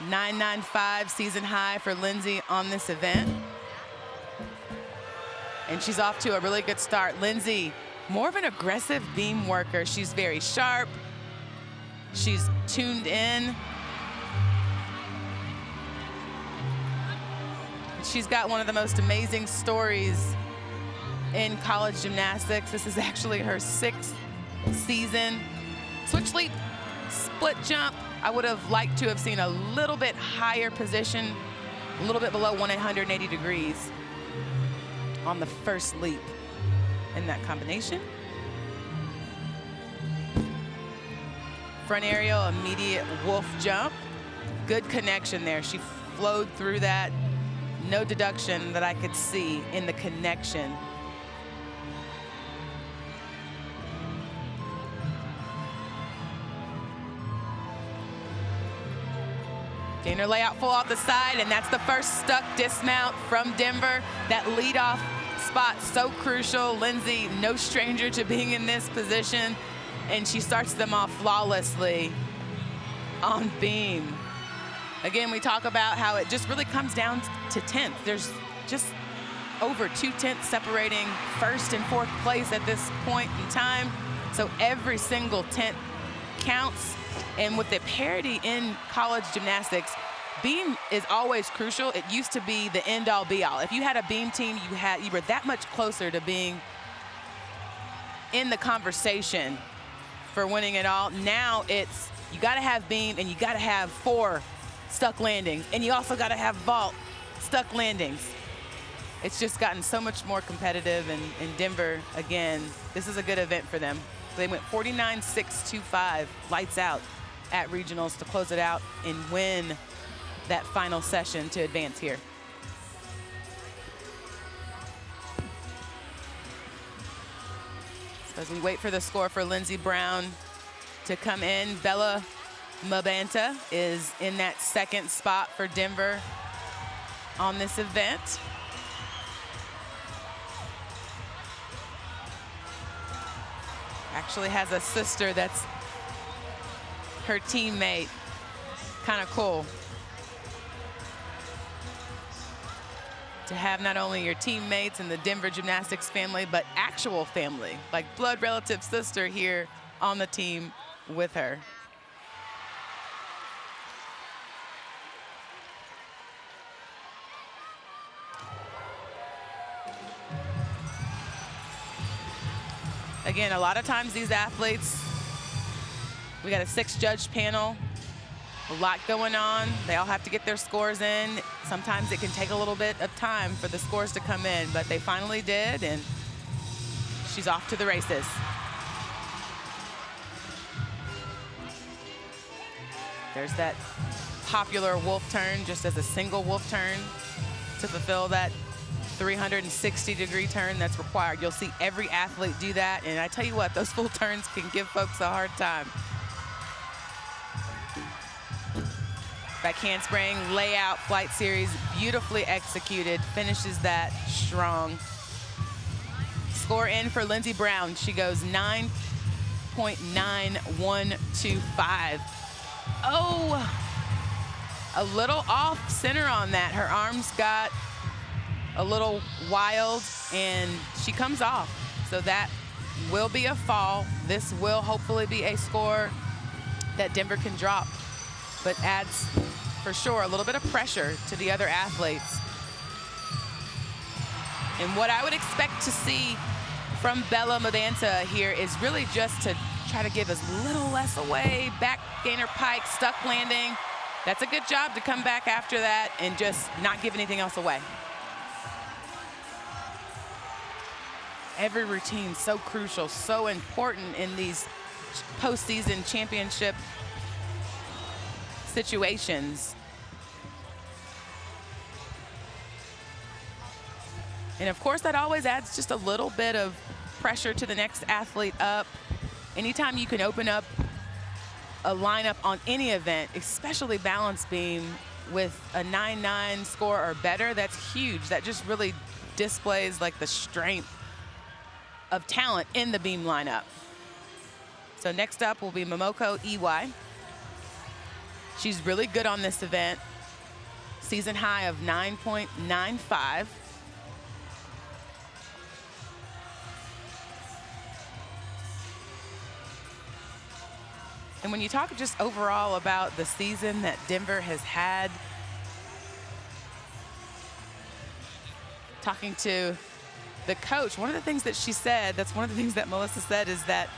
995 season high for Lindsey on this event. And she's off to a really good start. Lindsey, more of an aggressive beam worker. She's very sharp. She's tuned in. She's got one of the most amazing stories in college gymnastics. This is actually her 6th season. Switch leap, split jump. I would have liked to have seen a little bit higher position, a little bit below 180 degrees on the first leap in that combination. Front aerial, immediate wolf jump. Good connection there. She flowed through that. No deduction that I could see in the connection. Gainer layout full off the side, and that's the first stuck dismount from Denver. That leadoff spot, so crucial. Lindsey, no stranger to being in this position, and she starts them off flawlessly on beam. Again, we talk about how it just really comes down to tenth. There's just over 2 tenths separating first and fourth place at this point in time. So every single tenth counts. And with the parity in college gymnastics, beam is always crucial. It used to be the end-all be-all. If you had a beam team, you were that much closer to being in the conversation for winning it all. Now it's you got to have beam and you got to have 4 stuck landings, and you also got to have vault stuck landings. It's just gotten so much more competitive, and in Denver, again, this is a good event for them. They went 49-6-2-5, lights out at regionals to close it out and win that final session to advance here. So as we wait for the score for Lindsey Brown to come in, Bella Mabanta is in that 2nd spot for Denver on this event. Actually has a sister that's her teammate. Kind of cool to have not only your teammates in the Denver gymnastics family, but actual family, like blood relative sister here on the team with her. Again, a lot of times these athletes, we got a 6-judge panel, a lot going on. They all have to get their scores in. Sometimes it can take a little bit of time for the scores to come in, but they finally did, and she's off to the races. There's that popular wolf turn, just as a single wolf turn to fulfill that 360-degree turn that's required. You'll see every athlete do that, and I tell you what, those full turns can give folks a hard time. Back handspring, layout, flight series, beautifully executed, finishes that strong. Score in for Lindsey Brown. She goes 9.9125. Oh, a little off center on that. Her arms got a little wild, and she comes off. So that will be a fall. This will hopefully be a score that Denver can drop, but adds, for sure, a little bit of pressure to the other athletes. And what I would expect to see from Bella Mabanta here is really just to try to give as little less away. Back gainer pike, stuck landing. That's a good job to come back after that and just not give anything else away. Every routine so crucial, so important in these postseason championship situations. And of course, that always adds just a little bit of pressure to the next athlete up. Anytime you can open up a lineup on any event, especially balance beam, with a 9-9 score or better, that's huge. That just really displays like the strength of talent in the beam lineup. So next up will be Momoko Iwai. She's really good on this event. Season high of 9.95. And when you talk just overall about the season that Denver has had, talking to the coach, one of the things that she said, that's one of the things that Melissa said, is that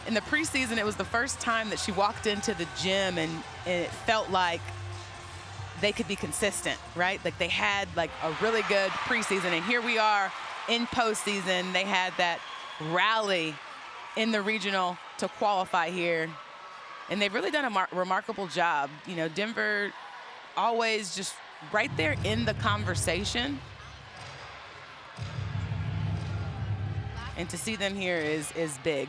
in the preseason, it was the first time that she walked into the gym and it felt like they could be consistent, right? Like they had like a really good preseason, and here we are in postseason. They had that rally in the regional to qualify here. And they've really done a remarkable job. You know, Denver always just right there in the conversation. And to see them here is big.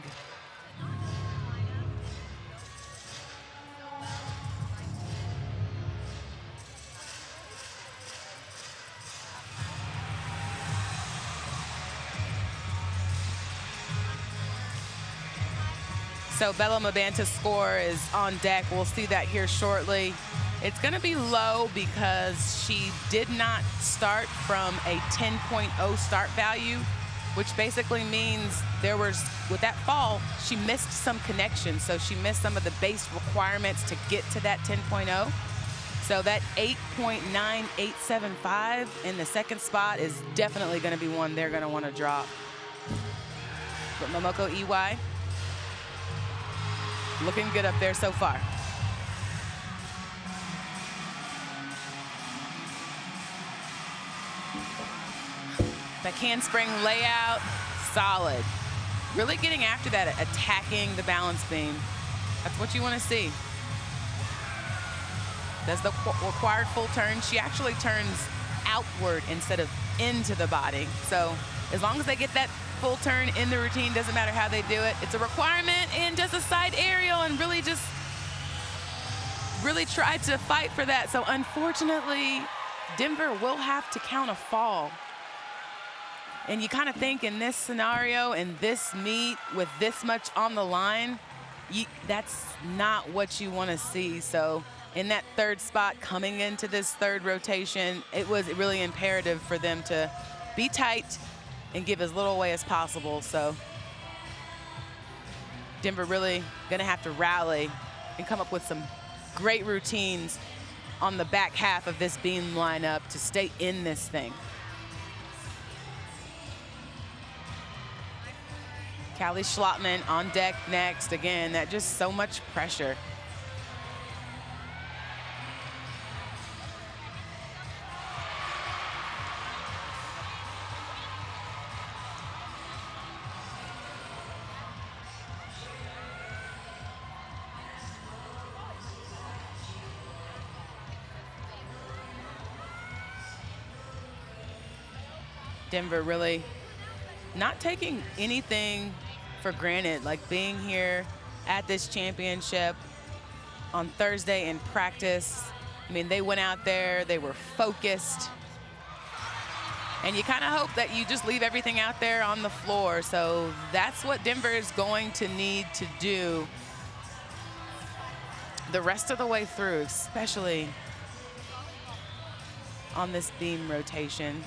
So Bella Mabanta's score is on deck. We'll see that here shortly. It's going to be low because she did not start from a 10.0 start value, which basically means there was, with that fall, she missed some connections. So she missed some of the base requirements to get to that 10.0. So that 8.9875 in the second spot is definitely going to be one they're going to want to drop. But Momoko Iwai, looking good up there so far. That handspring layout, solid. Really getting after that, attacking the balance beam. That's what you want to see. Does the required full turn. She actually turns outward instead of into the body. So as long as they get that full turn in the routine, doesn't matter how they do it. It's a requirement, and does a side aerial and really tried to fight for that. So unfortunately, Denver will have to count a fall. And you kind of think in this scenario, in this meet, with this much on the line, that's not what you want to see. So in that third spot, coming into this third rotation, it was really imperative for them to be tight and give as little away as possible. So Denver really gonna have to rally and come up with some great routines on the back half of this beam lineup to stay in this thing. Callie Schlottman on deck next. Again, that just so much pressure. Denver really not taking anything for granted, like being here at this championship on Thursday in practice. I mean, they went out there, they were focused. And you kind of hope that you just leave everything out there on the floor. So that's what Denver is going to need to do the rest of the way through, especially on this beam rotation.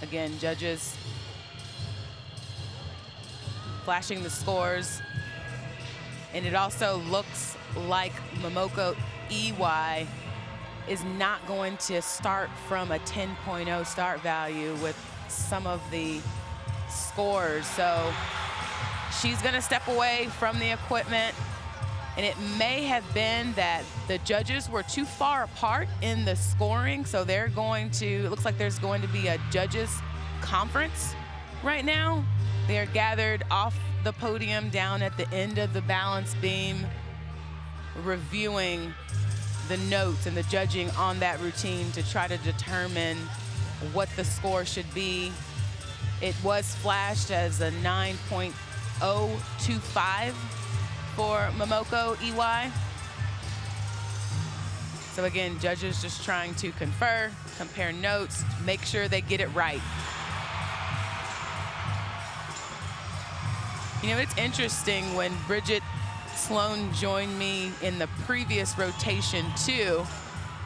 Again, judges flashing the scores. And it also looks like Momoko Iwai is not going to start from a 10.0 start value with some of the scores. So she's going to step away from the equipment. And it may have been that the judges were too far apart in the scoring. So they're going to, it looks like there's going to be a judges conference right now. They're gathered off the podium down at the end of the balance beam, reviewing the notes and the judging on that routine to try to determine what the score should be. It was flashed as a 9.025 for Momoko Iwai. So again, judges just trying to confer, compare notes, make sure they get it right. You know, it's interesting, when Bridget Sloan joined me in the previous rotation too,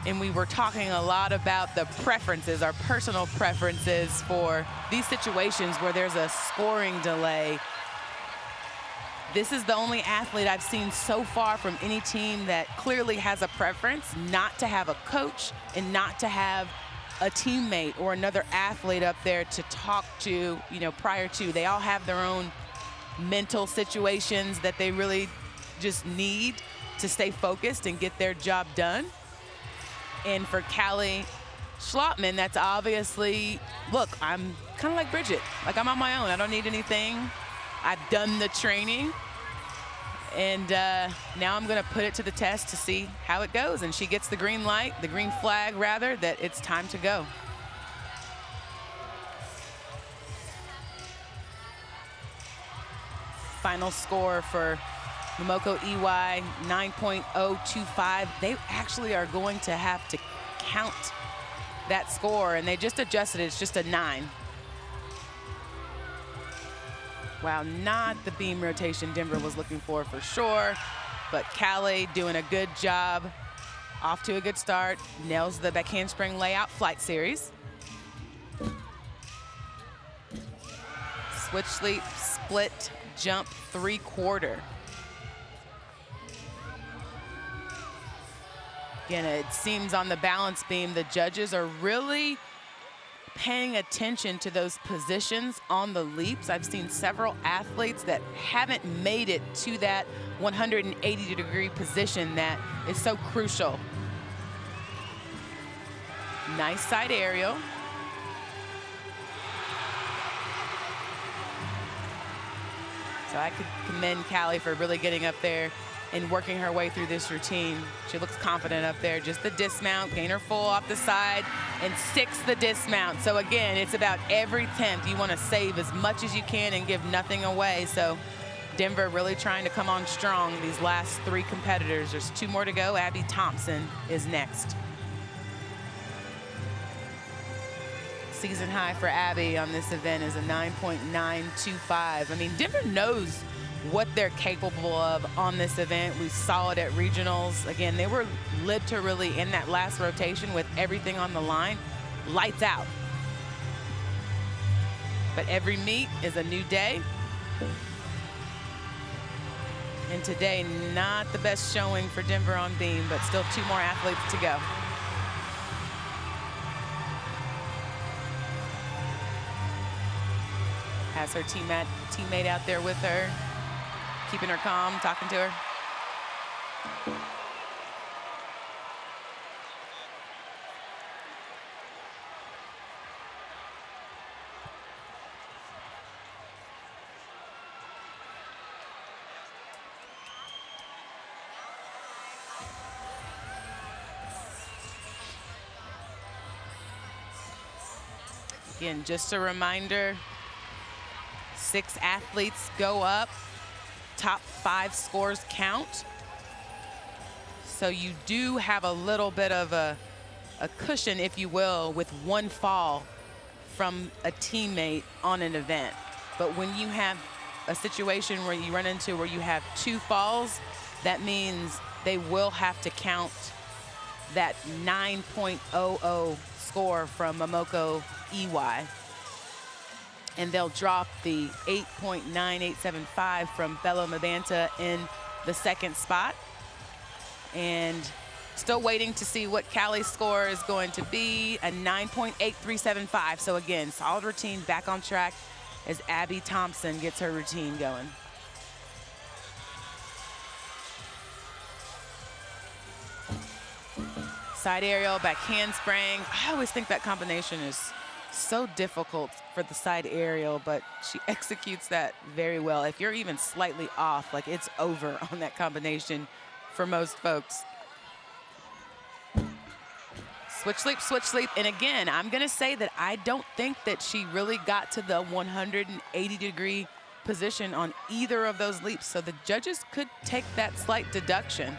and we were talking a lot about the preferences, our personal preferences for these situations where there's a scoring delay. This is the only athlete I've seen so far from any team that clearly has a preference not to have a coach and not to have a teammate or another athlete up there to talk to, you know, prior to. They all have their own mental situations that they really just need to stay focused and get their job done. And for Callie Schlottman, that's obviously, look, I'm kind of like Bridget. Like, I'm on my own. I don't need anything. I've done the training. And now I'm going to put it to the test to see how it goes. And she gets the green light, the green flag, rather, that it's time to go. Final score for Momoko Iwai, 9.025. They actually are going to have to count that score, and they just adjusted it. It's just a 9. Wow, not the beam rotation Denver was looking for sure. But Callie doing a good job. Off to a good start. Nails the back handspring layout flight series. Switch sleep, split, jump, 3/4. Again, it seems on the balance beam, the judges are really paying attention to those positions on the leaps. I've seen several athletes that haven't made it to that 180-degree position that is so crucial. Nice side aerial. So I could commend Callie for really getting up there and working her way through this routine. She looks confident up there. Just the dismount, gain her full off the side, and 6 the dismount. So again, it's about every 10th. You want to save as much as you can and give nothing away. So Denver really trying to come on strong, these last 3 competitors. There's 2 more to go. Abby Thompson is next. Season high for Abby on this event is a 9.925. I mean, Denver knows what they're capable of on this event. We saw it at regionals. Again, they were literally in that last rotation with everything on the line, lights out. But every meet is a new day. And today, not the best showing for Denver on beam, but still 2 more athletes to go. Has her teammate out there with her, keeping her calm, talking to her. Again, just a reminder, 6 athletes go up. Top 5 scores count. So you do have a little bit of a cushion, if you will, with 1 fall from a teammate on an event. But when you have a situation where you run into where you have 2 falls, that means they will have to count that 9.00 score from Momoko Iwai. and they'll drop the 8.9875 from Bella Mabanta in the second spot. And still waiting to see what Callie's score is going to be, a 9.8375. So again, solid routine, back on track as Abby Thompson gets her routine going. Side aerial, back handspring. I always think that combination is so difficult for the side aerial, but she executes that very well. If you're even slightly off, like, it's over on that combination for most folks. Switch sleep, and again, I'm gonna say that I don't think that she really got to the 180-degree position on either of those leaps, so the judges could take that slight deduction.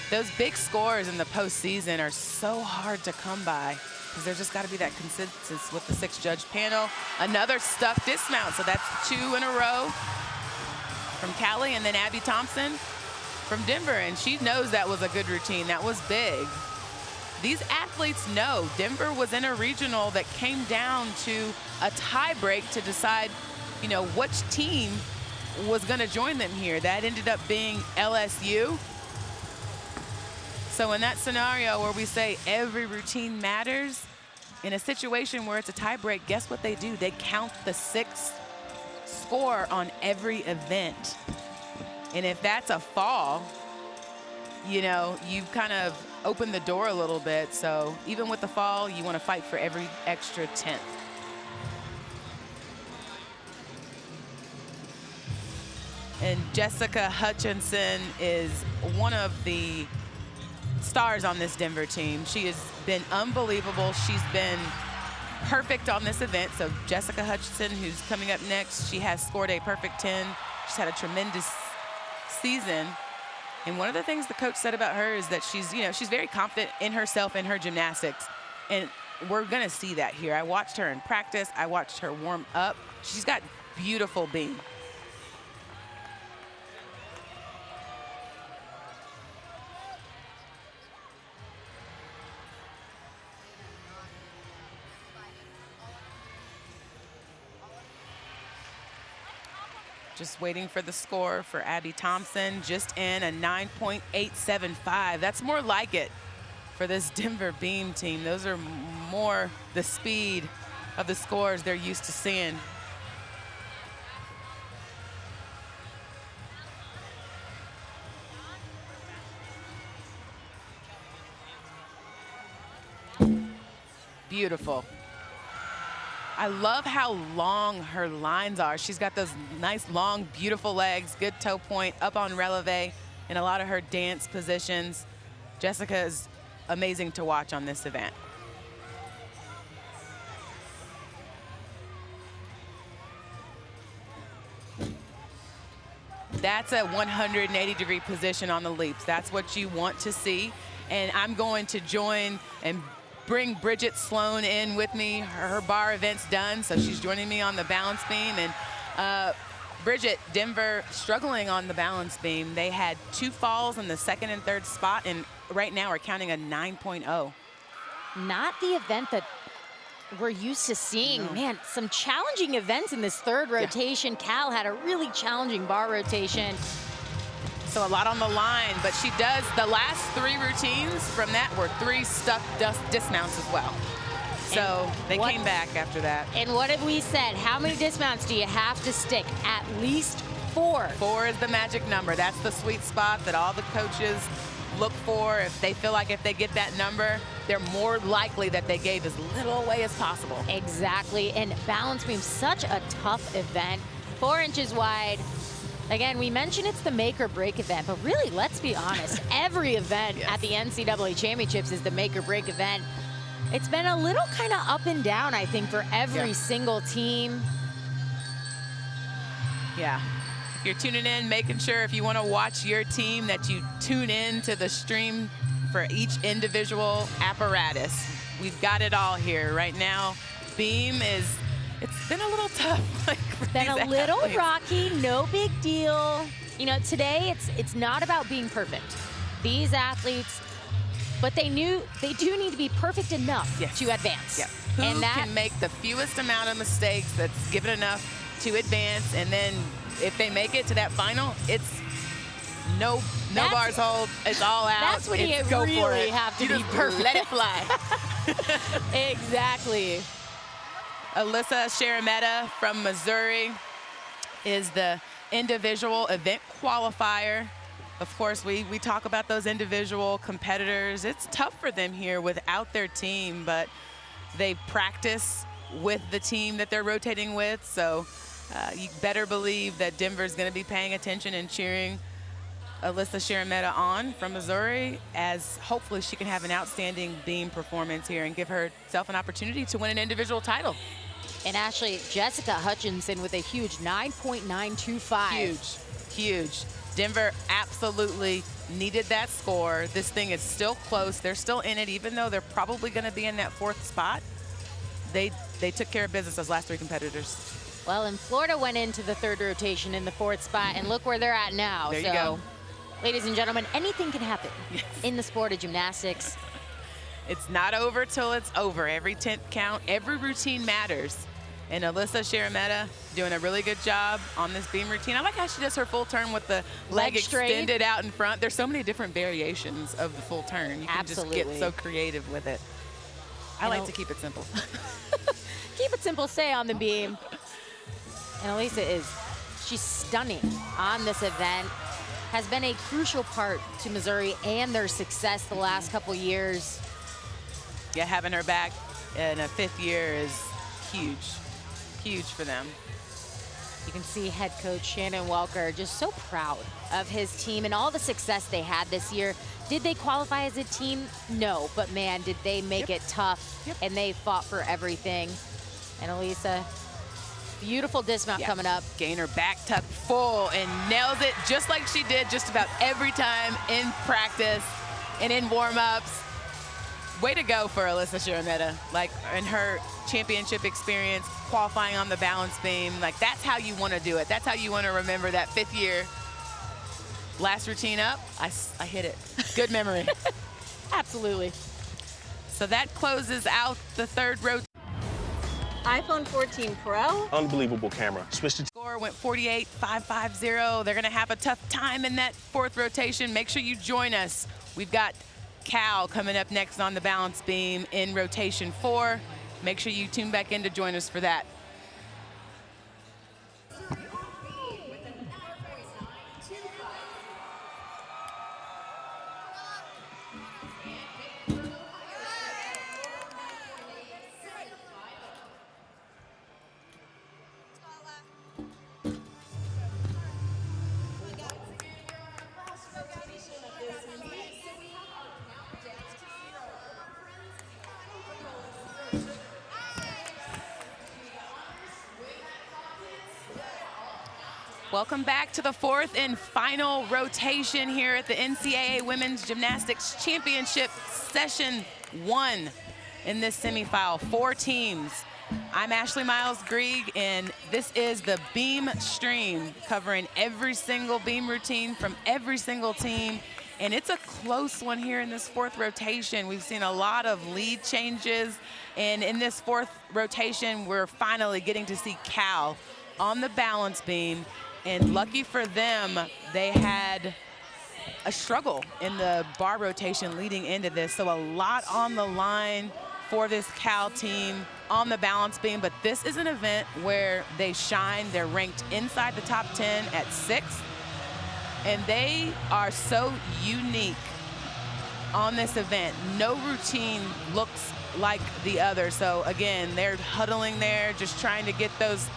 Those big scores in the postseason are so hard to come by because there's just got to be that consensus with the 6-judge panel. Another stuck dismount, so that's 2 in a row from Callie, and then Abby Thompson from Denver, and she knows that was a good routine. That was big. These athletes know Denver was in a regional that came down to a tie break to decide, you know, which team was going to join them here. That ended up being LSU. So in that scenario where we say every routine matters, in a situation where it's a tie break, guess what they do? They count the 6th score on every event. And if that's a fall, you know, you've kind of opened the door a little bit. So even with the fall, you want to fight for every extra 10th. And Jessica Hutchinson is one of the stars on this Denver team. She has been unbelievable. She's been perfect on this event. So Jessica Hutchinson, who's coming up next, she has scored a perfect 10. She's had a tremendous season. And one of the things the coach said about her is that she's, you know, she's very confident in herself and her gymnastics. And we're going to see that here. I watched her in practice. I watched her warm up. She's got beautiful beam. Just waiting for the score for Abby Thompson, just in a 9.875. That's more like it for this Denver beam team. Those are more the speed of the scores they're used to seeing. Beautiful. I love how long her lines are. She's got those nice, long, beautiful legs, good toe point, up on releve, in a lot of her dance positions. Jessica is amazing to watch on this event. That's a 180-degree position on the leaps. That's what you want to see. And I'm going to join and bring Bridget Sloan in with me. Her bar event's done, so she's joining me on the balance beam. And Bridget, Denver struggling on the balance beam. They had 2 falls in the 2nd and 3rd spot, and right now are counting a 9.0. Not the event that we're used to seeing. No. Man, some challenging events in this 3rd rotation. Yeah. Cal had a really challenging bar rotation. So a lot on the line, but she does, the last 3 routines from that were 3 stuck dismounts as well. So they came back after that. And what have we said? How many dismounts do you have to stick? At least 4. 4 is the magic number. That's the sweet spot that all the coaches look for. If they feel like if they get that number, they're more likely that they gave as little away as possible. Exactly, and balance beam, such a tough event. 4 inches wide. Again, we mentioned it's the make or break event, but really, let's be honest, every event at the NCAA Championships is the make or break event. It's been a little kind of up and down, I think, for every single team. Yeah. If you're tuning in, making sure if you want to watch your team that you tune in to the stream for each individual apparatus. We've got it all here right now. Beam is, it's been a little tough. It's been a little rocky, no big deal. You know, today it's not about being perfect. These athletes but they do need to be perfect enough Yes. to advance. Yeah. Who And that can make the fewest amount of mistakes that's given enough to advance, and then if they make it to that final, it's no bars hold, it's all out. That's when you it's go for really it. have to You be just perfect. let it fly. exactly. Alyssa Sharametta from Missouri is the individual event qualifier. Of course, we talk about those individual competitors. It's tough for them here without their team, but they practice with the team that they're rotating with. So you better believe that Denver's going to be paying attention and cheering Alyssa Sharametta on from Missouri, as hopefully she can have an outstanding beam performance here and give herself an opportunity to win an individual title. And Ashley, Jessica Hutchinson with a huge 9.925. Huge, huge. Denver absolutely needed that score. This thing is still close. They're still in it, even though they're probably going to be in that 4th spot. They took care of business, those last 3 competitors. Well, and Florida went into the 3rd rotation in the 4th spot, and look where they're at now. There you go. Ladies and gentlemen, anything can happen in the sport of gymnastics. It's not over till it's over. Every 10th count, every routine matters. And Alyssa Sharametta doing a really good job on this beam routine. I like how she does her full turn with the leg straight. extended out in front. There's so many different variations of the full turn. You can Absolutely. just get so creative with it. I like to keep it simple. Keep it simple, stay on the beam. And Alyssa she's stunning on this event. Has been a crucial part to Missouri and their success the last couple years. Yeah, having her back in a 5th year is huge. Huge for them. You can see head coach Shannon Welker just so proud of his team and all the success they had this year. Did they qualify as a team? No, but man, did they make it tough. And they fought for everything. And Alyssa, beautiful dismount coming up. Gainer back tuck full and nails it just like she did just about every time in practice and in warm-ups. Way to go for Alyssa Sharametta. Like, in her championship experience, qualifying on the balance beam, like, that's how you want to do it. That's how you want to remember that 5th year. Last routine up, I hit it. Good memory. Absolutely. So that closes out the 3rd row. iPhone 14 Pro. Unbelievable camera. Switched it. Score went 48.550. They're going to have a tough time in that 4th rotation. Make sure you join us. We've got Cal coming up next on the balance beam in rotation 4. Make sure you tune back in to join us for that. Welcome back to the 4th and final rotation here at the NCAA Women's Gymnastics Championship Session 1 in this semifinal. 4 teams. I'm Ashley Miles Grieg, and this is the beam stream covering every single beam routine from every single team. And it's a close one here in this 4th rotation. We've seen a lot of lead changes. And in this 4th rotation, we're finally getting to see Cal on the balance beam. And lucky for them, they had a struggle in the bar rotation leading into this. So a lot on the line for this Cal team on the balance beam. But this is an event where they shine. They're ranked inside the top 10 at 6th. And they are so unique on this event. No routine looks like the other. So again, they're huddling there, just trying to get those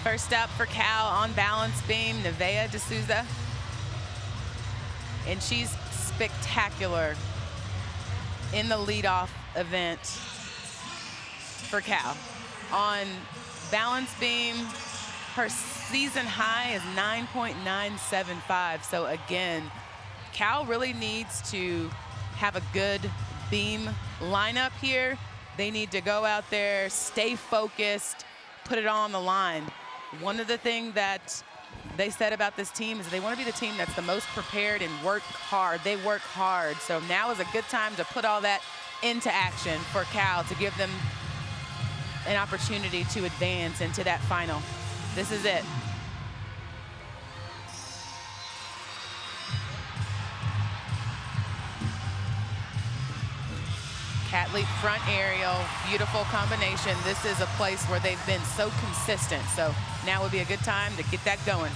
First up for Cal on balance beam, Nevaeh D'Souza. And she's spectacular in the leadoff event for Cal. On balance beam, her season high is 9.975. So again, Cal really needs to have a good beam lineup here. They need to go out there, stay focused, put it all on the line. One of the things that they said about this team is they want to be the team that's the most prepared and work hard. They work hard. So now is a good time to put all that into action for Cal to give them an opportunity to advance into that final. This is it. Cat leap front aerial, beautiful combination. This is a place where they've been so consistent. So now would be a good time to get that going.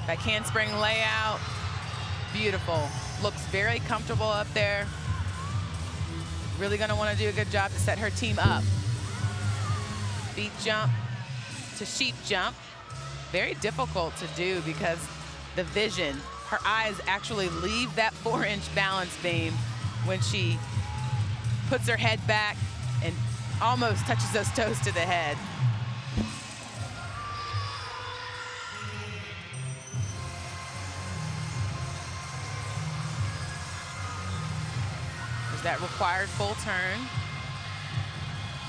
Back handspring layout, beautiful. Looks very comfortable up there. Really gonna wanna do a good job to set her team up. Beat jump to sheep jump. Very difficult to do because the vision, her eyes actually leave that 4-inch balance beam when she puts her head back and almost touches those toes to the head. There's that required full turn.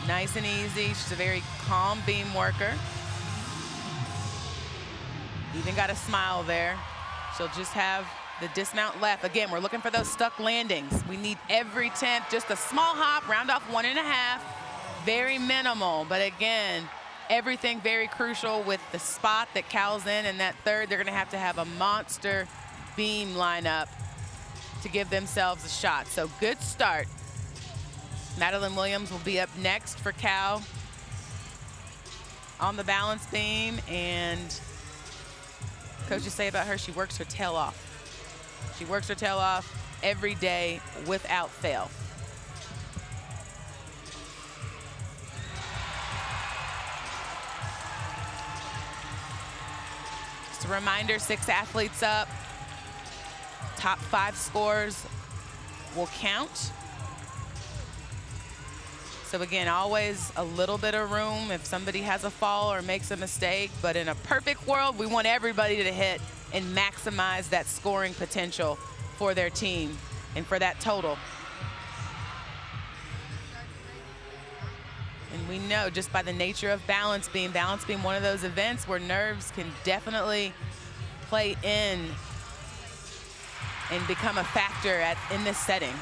Nice and easy. She's a very calm beam worker. Even got a smile there. She'll just have the dismount left. Again, we're looking for those stuck landings. We need every 10th, just a small hop, round off 1.5. Very minimal, but again, everything very crucial with the spot that Cal's in that third. They're gonna have to have a monster beam lineup to give themselves a shot. So good start. Madeline Williams will be up next for Cal on the balance beam, and coaches say about her, she works her tail off. She works her tail off every day without fail. Just a reminder, 6 athletes up. Top 5 scores will count. So again, always a little bit of room if somebody has a fall or makes a mistake, but in a perfect world, we want everybody to hit and maximize that scoring potential for their team and for that total. And we know just by the nature of balance beam one of those events where nerves can definitely play in and become a factor in this setting.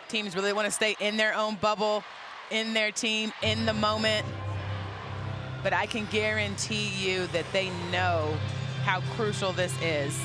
Teams really want to stay in their own bubble, in their team, in the moment. But I can guarantee you that they know how crucial this is.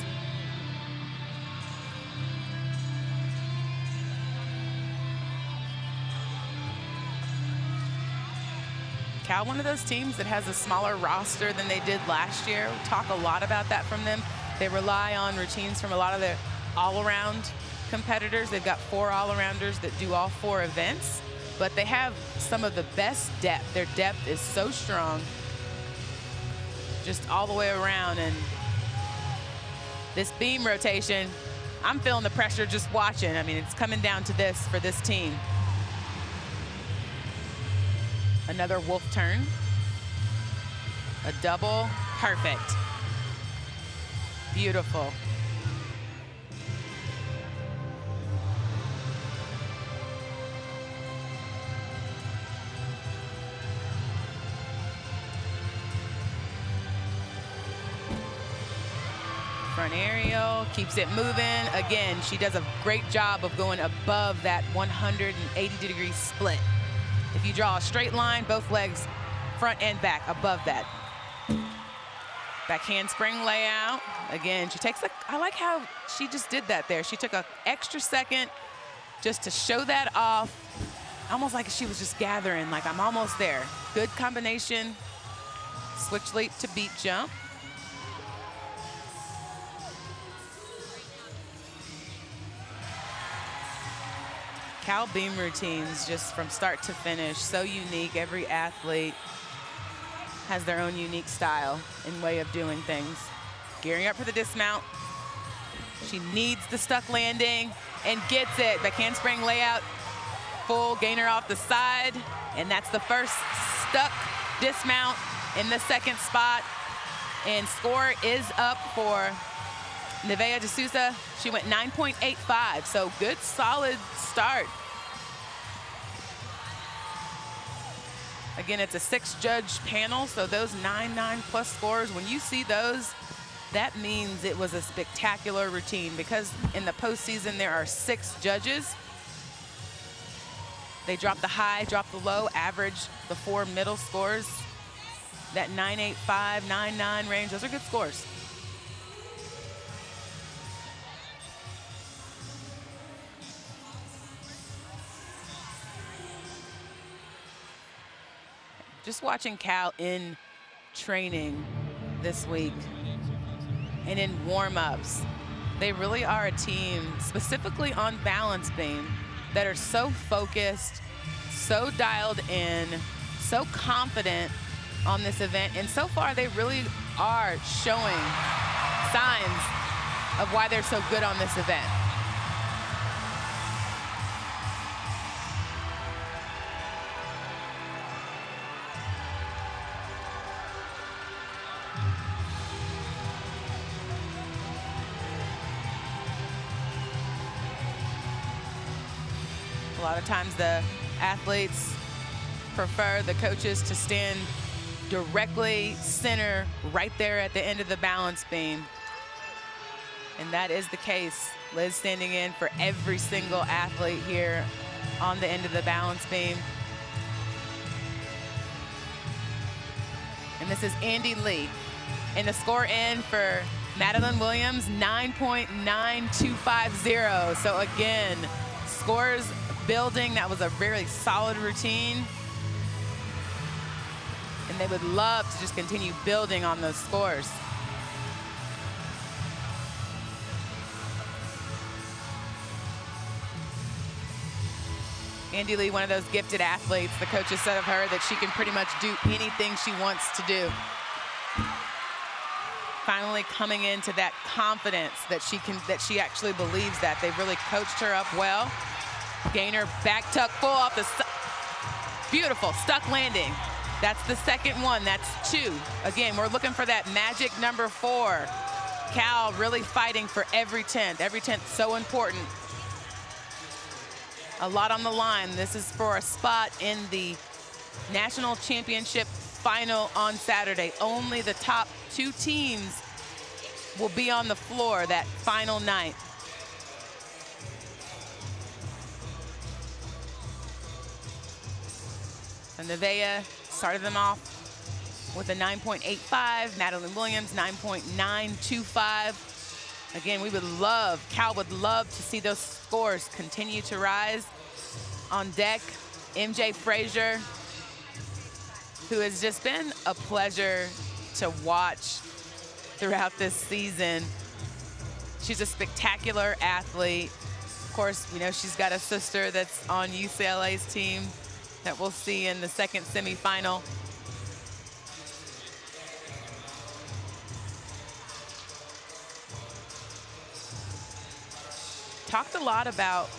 Cal, one of those teams that has a smaller roster than they did last year. We talk a lot about that from them. They rely on routines from a lot of their all-around competitors. They've got 4 all-arounders that do all 4 events, but they have some of the best depth. Their depth is so strong, just all the way around. And this beam rotation, I'm feeling the pressure just watching. I mean, it's coming down to this for this team. Another wolf turn. A double, perfect. Beautiful. Front aerial, keeps it moving. Again, she does a great job of going above that 180-degree split. If you draw a straight line, both legs, front and back, above that. Back handspring layout. Again, she takes I like how she just did that there. She took an extra second just to show that off, almost like she was just gathering, like I'm almost there. Good combination. Switch leap to beat jump. Cal beam routines, just from start to finish, so unique. Every athlete has their own unique style and way of doing things. Gearing up for the dismount. She needs the stuck landing and gets it. Back handspring layout, full gainer off the side, and that's the first stuck dismount in the second spot. And score is up for Nevaeh de Souza. She went 9.85, so good, solid start. Again, it's a 6-judge panel, so those 9+9 scores, when you see those, that means it was a spectacular routine, because in the postseason there are 6 judges. They drop the high, drop the low, average the 4 middle scores. That 9.85, 9.9 range, those are good scores. Just watching Cal in training this week and in warm-ups, they really are a team, specifically on balance beam, that are so focused, so dialed in, so confident on this event. And so far, they really are showing signs of why they're so good on this event. A lot of times the athletes prefer the coaches to stand directly center right there at the end of the balance beam. And that is the case. Liz standing in for every single athlete here on the end of the balance beam. And this is Andy Lee. And the score in for Madeline Williams, 9.9250. So again, scores building. That was a very solid routine. And they would love to just continue building on those scores. Andy Lee, one of those gifted athletes. The coaches said of her that she can pretty much do anything she wants to do. Finally coming into that confidence that she actually believes that. They've really coached her up well. Gainer back tuck full off the side. Beautiful stuck landing. That's the second one. That's 2. Again, we're looking for that magic number 4. Cal really fighting for every 10th. Every 10th so important. A lot on the line. This is for a spot in the national championship final on Saturday. Only the top 2 teams will be on the floor that final night. And Nevaeh started them off with a 9.85. Madeline Williams, 9.925. Again, Cal would love to see those scores continue to rise. On deck, MJ Frazier, who has just been a pleasure to watch throughout this season. She's a spectacular athlete. Of course, we know she's got a sister that's on UCLA's team that we'll see in the second semifinal. Talked a lot about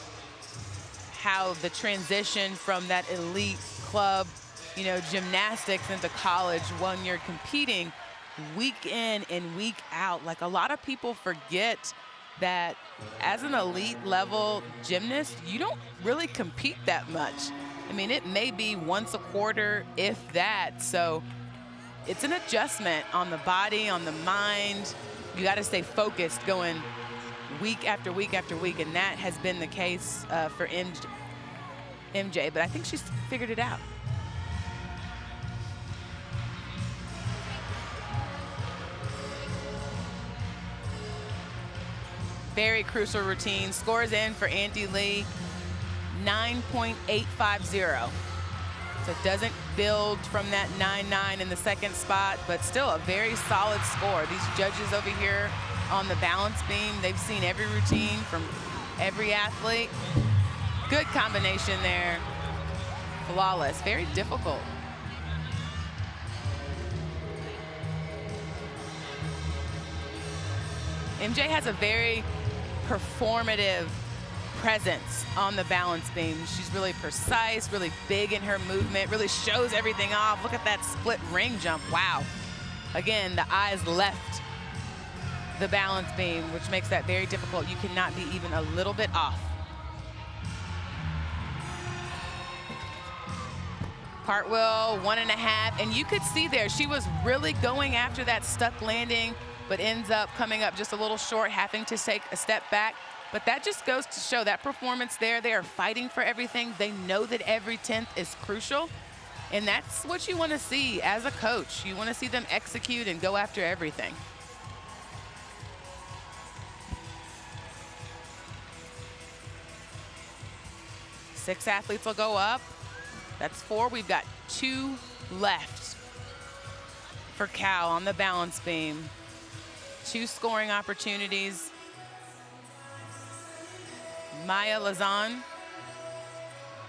how the transition from that elite club, gymnastics into college, when you're competing week in and week out. Like, a lot of people forget that as an elite level gymnast, you don't really compete that much. I mean, it may be once a quarter, if that. So it's an adjustment on the body, on the mind. You got to stay focused going week after week after week, and that has been the case for MJ, but I think she's figured it out. Very crucial routine. Scores in for Andy Lee, 9.850. So it doesn't build from that 9.9 in the second spot, but still a very solid score. These judges over here on the balance beam, they've seen every routine from every athlete. Good combination there. Flawless, very difficult. MJ has a very performative presence on the balance beam. She's really precise, really big in her movement, really shows everything off. Look at that split ring jump, wow. Again, the eyes left the balance beam, which makes that very difficult. You cannot be even a little bit off. Cartwheel, 1.5, and you could see there, she was really going after that stuck landing, but ends up coming up just a little short, having to take a step back. But that just goes to show that performance there. They are fighting for everything. They know that every 10th is crucial. And that's what you want to see as a coach. You want to see them execute and go after everything. Six athletes will go up. That's 4. We've got 2 left for Cal on the balance beam. 2 scoring opportunities. Maya Lazan,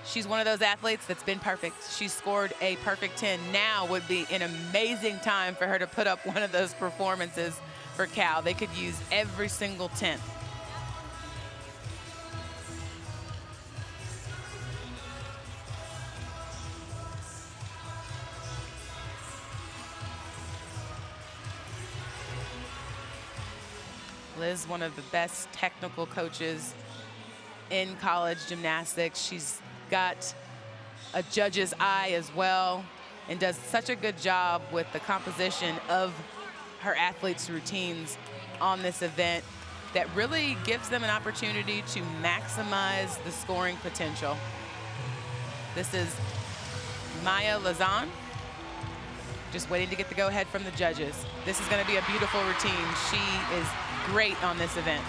she's one of those athletes that's been perfect. She scored a perfect 10. Now would be an amazing time for her to put up one of those performances for Cal. They could use every single 10th. Liz, one of the best technical coaches in college gymnastics. She's got a judge's eye as well and does such a good job with the composition of her athletes' routines on this event that really gives them an opportunity to maximize the scoring potential. This is Maya Lazan, just waiting to get the go-ahead from the judges. This is going to be a beautiful routine. She is great on this event.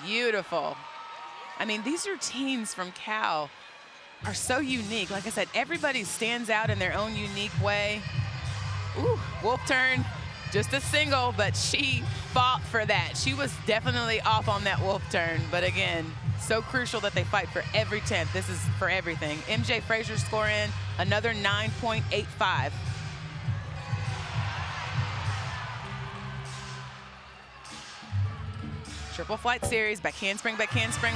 Beautiful. I mean, these routines from Cal are so unique. Like I said, everybody stands out in their own unique way. Ooh, wolf turn, just a single, but she fought for that. She was definitely off on that wolf turn, but again, so crucial that they fight for every 10th. This is for everything. MJ Frazier score in another 9.85. Triple flight series, back handspring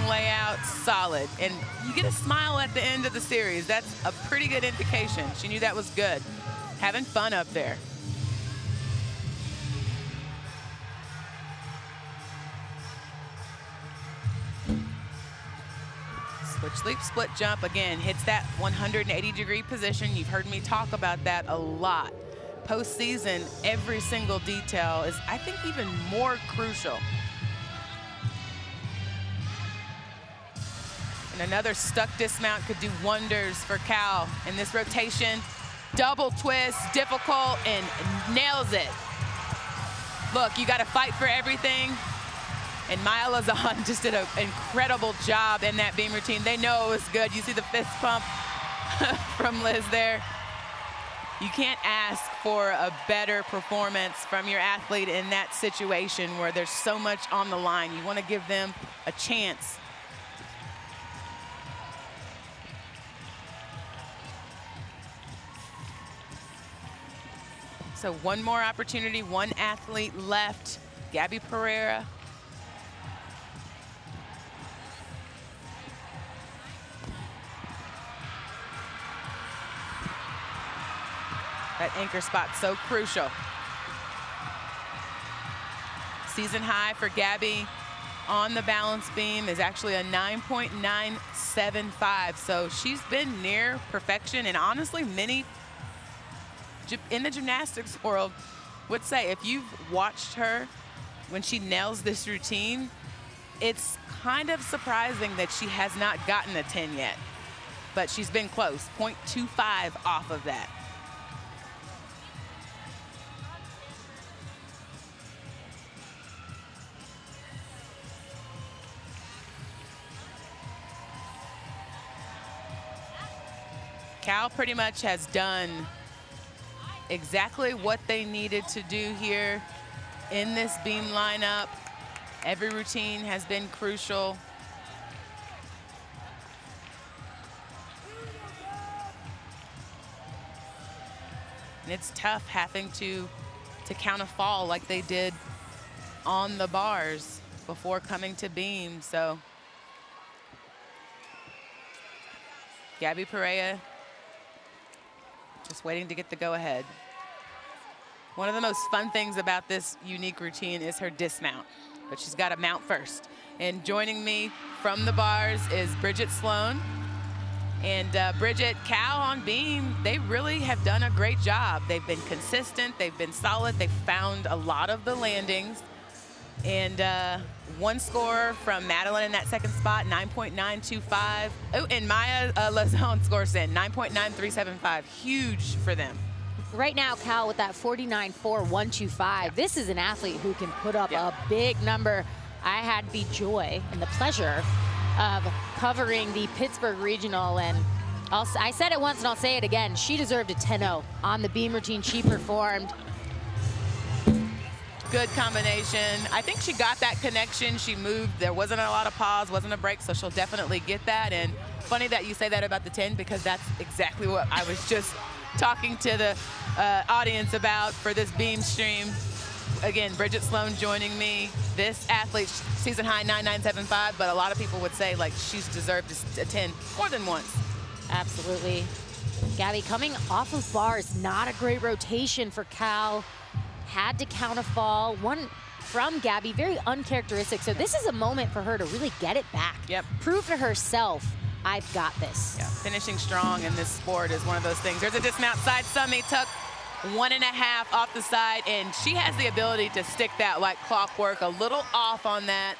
layout, solid. And you get a smile at the end of the series. That's a pretty good indication. She knew that was good. Having fun up there. Switch leap, split jump, again, hits that 180-degree position. You've heard me talk about that a lot. Postseason, every single detail is, I think, even more crucial. And another stuck dismount could do wonders for Cal. In this rotation, double twist, difficult, and nails it. Look, you got to fight for everything. And Maya Lazan just did an incredible job in that beam routine. They know it was good. You see the fist pump from Liz there. You can't ask for a better performance from your athlete in that situation where there's so much on the line. You want to give them a chance. So one more opportunity, one athlete left, Gabby Pereira. That anchor spot so crucial. Season high for Gabby on the balance beam is actually a 9.975. So she's been near perfection, and honestly, many in the gymnastics world would say if you've watched her when she nails this routine, it's kind of surprising that she has not gotten a 10 yet, but she's been close, 0.25 off of that. Cal pretty much has done exactly what they needed to do here in this beam lineup. Every routine has been crucial. And it's tough having to count a fall like they did on the bars before coming to beam. So Gabby Perea just waiting to get the go-ahead. One of the most fun things about this unique routine is her dismount, but she's got to mount first. And joining me from the bars is Bridget Sloan. And Bridget, Cal on beam, they really have done a great job. They've been consistent, they've been solid, they've found a lot of the landings. And one score from Madeline in that second spot, 9.925. Oh, and Maya Lazone scores in, 9.9375, huge for them. Right now, Cal with that 49.4125. This is an athlete who can put up a big number. I had the joy and the pleasure of covering the Pittsburgh Regional, and I said it once and I'll say it again. She deserved a 10-0 on the beam routine she performed. Good combination. I think she got that connection. She moved. There wasn't a lot of pause, wasn't a break, so she'll definitely get that. And funny that you say that about the 10, because that's exactly what I was just talking to the audience about for this beam stream. Again, Bridget Sloan joining me. This athlete, season high 9.975, but a lot of people would say like she's deserved a 10 more than once. Absolutely. Gabby coming off of bars, not a great rotation for Cal. Had to count a fall. One from Gabby, very uncharacteristic. So this is a moment for her to really get it back. Yep. Prove to herself, I've got this. Yeah. Finishing strong in this sport is one of those things. There's a dismount side summy tuck, 1.5 off the side, and she has the ability to stick that like clockwork, a little off on that.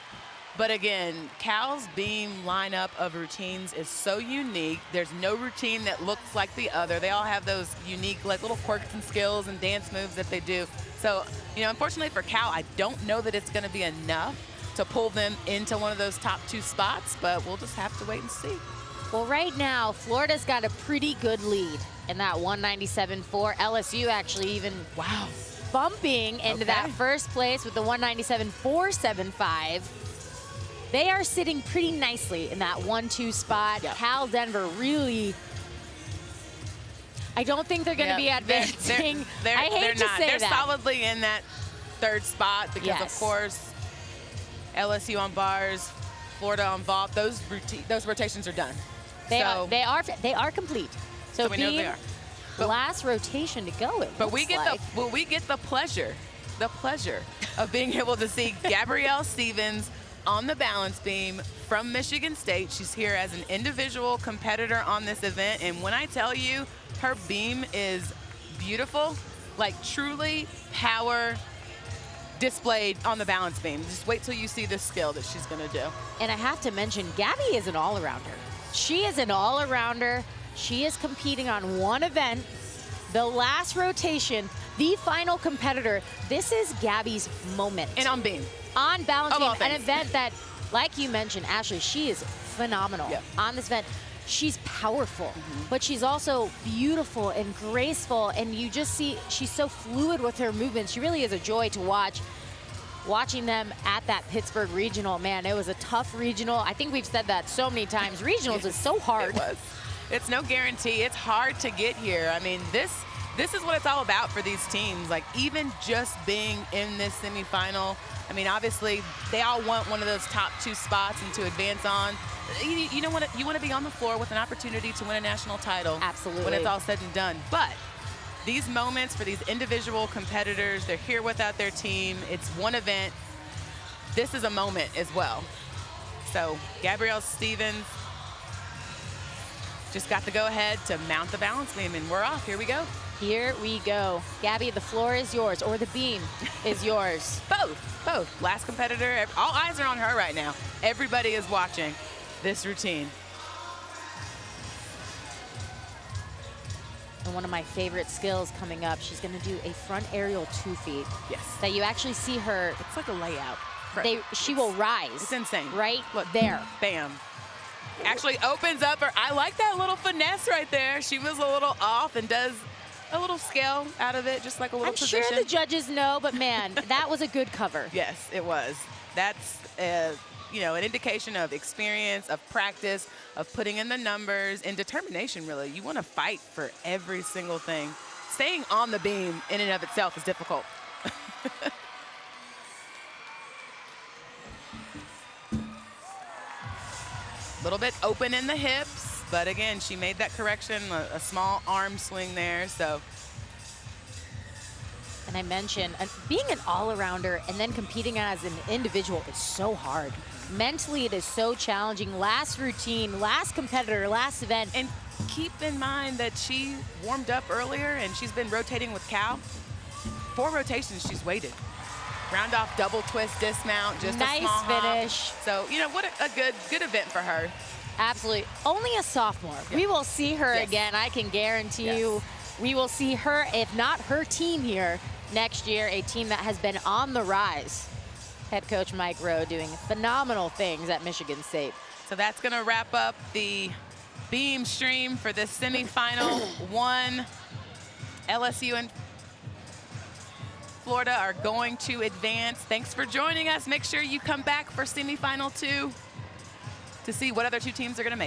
But again, Cal's beam lineup of routines is so unique. There's no routine that looks like the other. They all have those unique like little quirks and skills and dance moves that they do. So, you know, unfortunately for Cal, I don't know that it's going to be enough to pull them into one of those top 2 spots, but we'll just have to wait and see. Well, right now, Florida's got a pretty good lead in that 197.4. LSU actually even bumping into that first place with the 197.475. They are sitting pretty nicely in that 1-2 spot. Yep. Cal Denver really, I don't think they're going to be advancing. I hate to say that. They're solidly in that 3rd spot because, of course, LSU on bars, Florida on vault. Those rotations are done. They are complete. So we know they are. But last rotation to go. But we get the pleasure of being able to see Gabrielle Stevens on the balance beam from Michigan State. She's here as an individual competitor on this event, and when I tell you her beam is beautiful, like truly power displayed on the balance beam. Just wait till you see the skill that she's gonna do. And I have to mention, Gabby is an all-arounder. She is an all-arounder. She is competing on one event, the last rotation, the final competitor. This is Gabby's moment. And on beam. On balance beam, an event that, like you mentioned, Ashley, she is phenomenal on this event. She's powerful, but she's also beautiful and graceful, and you just see she's so fluid with her movements. She really is a joy to watch. Watching them at that Pittsburgh Regional, man, it was a tough regional. I think we've said that so many times. Regionals is so hard. It was. It's no guarantee. It's hard to get here. I mean, this is what it's all about for these teams. Like, even just being in this semifinal, I mean, obviously, they all want one of those top 2 spots and to advance on. You know what? You want to be on the floor with an opportunity to win a national title. Absolutely. When it's all said and done. But these moments for these individual competitors, they're here without their team. It's one event. This is a moment as well. So Gabrielle Stevens just got the go-ahead to mount the balance beam, and we're off. Here we go. Here we go. Gabby, the floor is yours, or the beam is yours. Both. Last competitor. All eyes are on her right now. Everybody is watching this routine. And one of my favorite skills coming up, she's going to do a front aerial 2 feet. Yes. That you actually see her. It's like a layout. She will rise. It's insane. Right Look, there. Bam. actually opens up her. I like that little finesse right there. She was a little off and does a little scale out of it, just like a little position. I'm sure the judges know, but man, that was a good cover. Yes, it was. That's you know, an indication of experience, of practice, of putting in the numbers, and determination, really. You want to fight for every single thing. Staying on the beam in and of itself is difficult. A little bit open in the hips, but again, she made that correction, a small arm swing there, so. And I mentioned being an all-arounder and then competing as an individual is so hard. Mentally, it is so challenging. Last routine, last competitor, last event. And keep in mind that she warmed up earlier and she's been rotating with Cal. 4 rotations she's waited. Round off double twist dismount, just nice a small finish. Hop. So, you know, what a good event for her. Absolutely. Only a sophomore. Yeah. We will see her again. I can guarantee you we will see her, if not her team here next year, a team that has been on the rise. Head coach Mike Rowe doing phenomenal things at Michigan State. So that's going to wrap up the beam stream for this semifinal. 1, LSU and Florida are going to advance. Thanks for joining us. Make sure you come back for semifinal 2 to see what other 2 teams are going to make.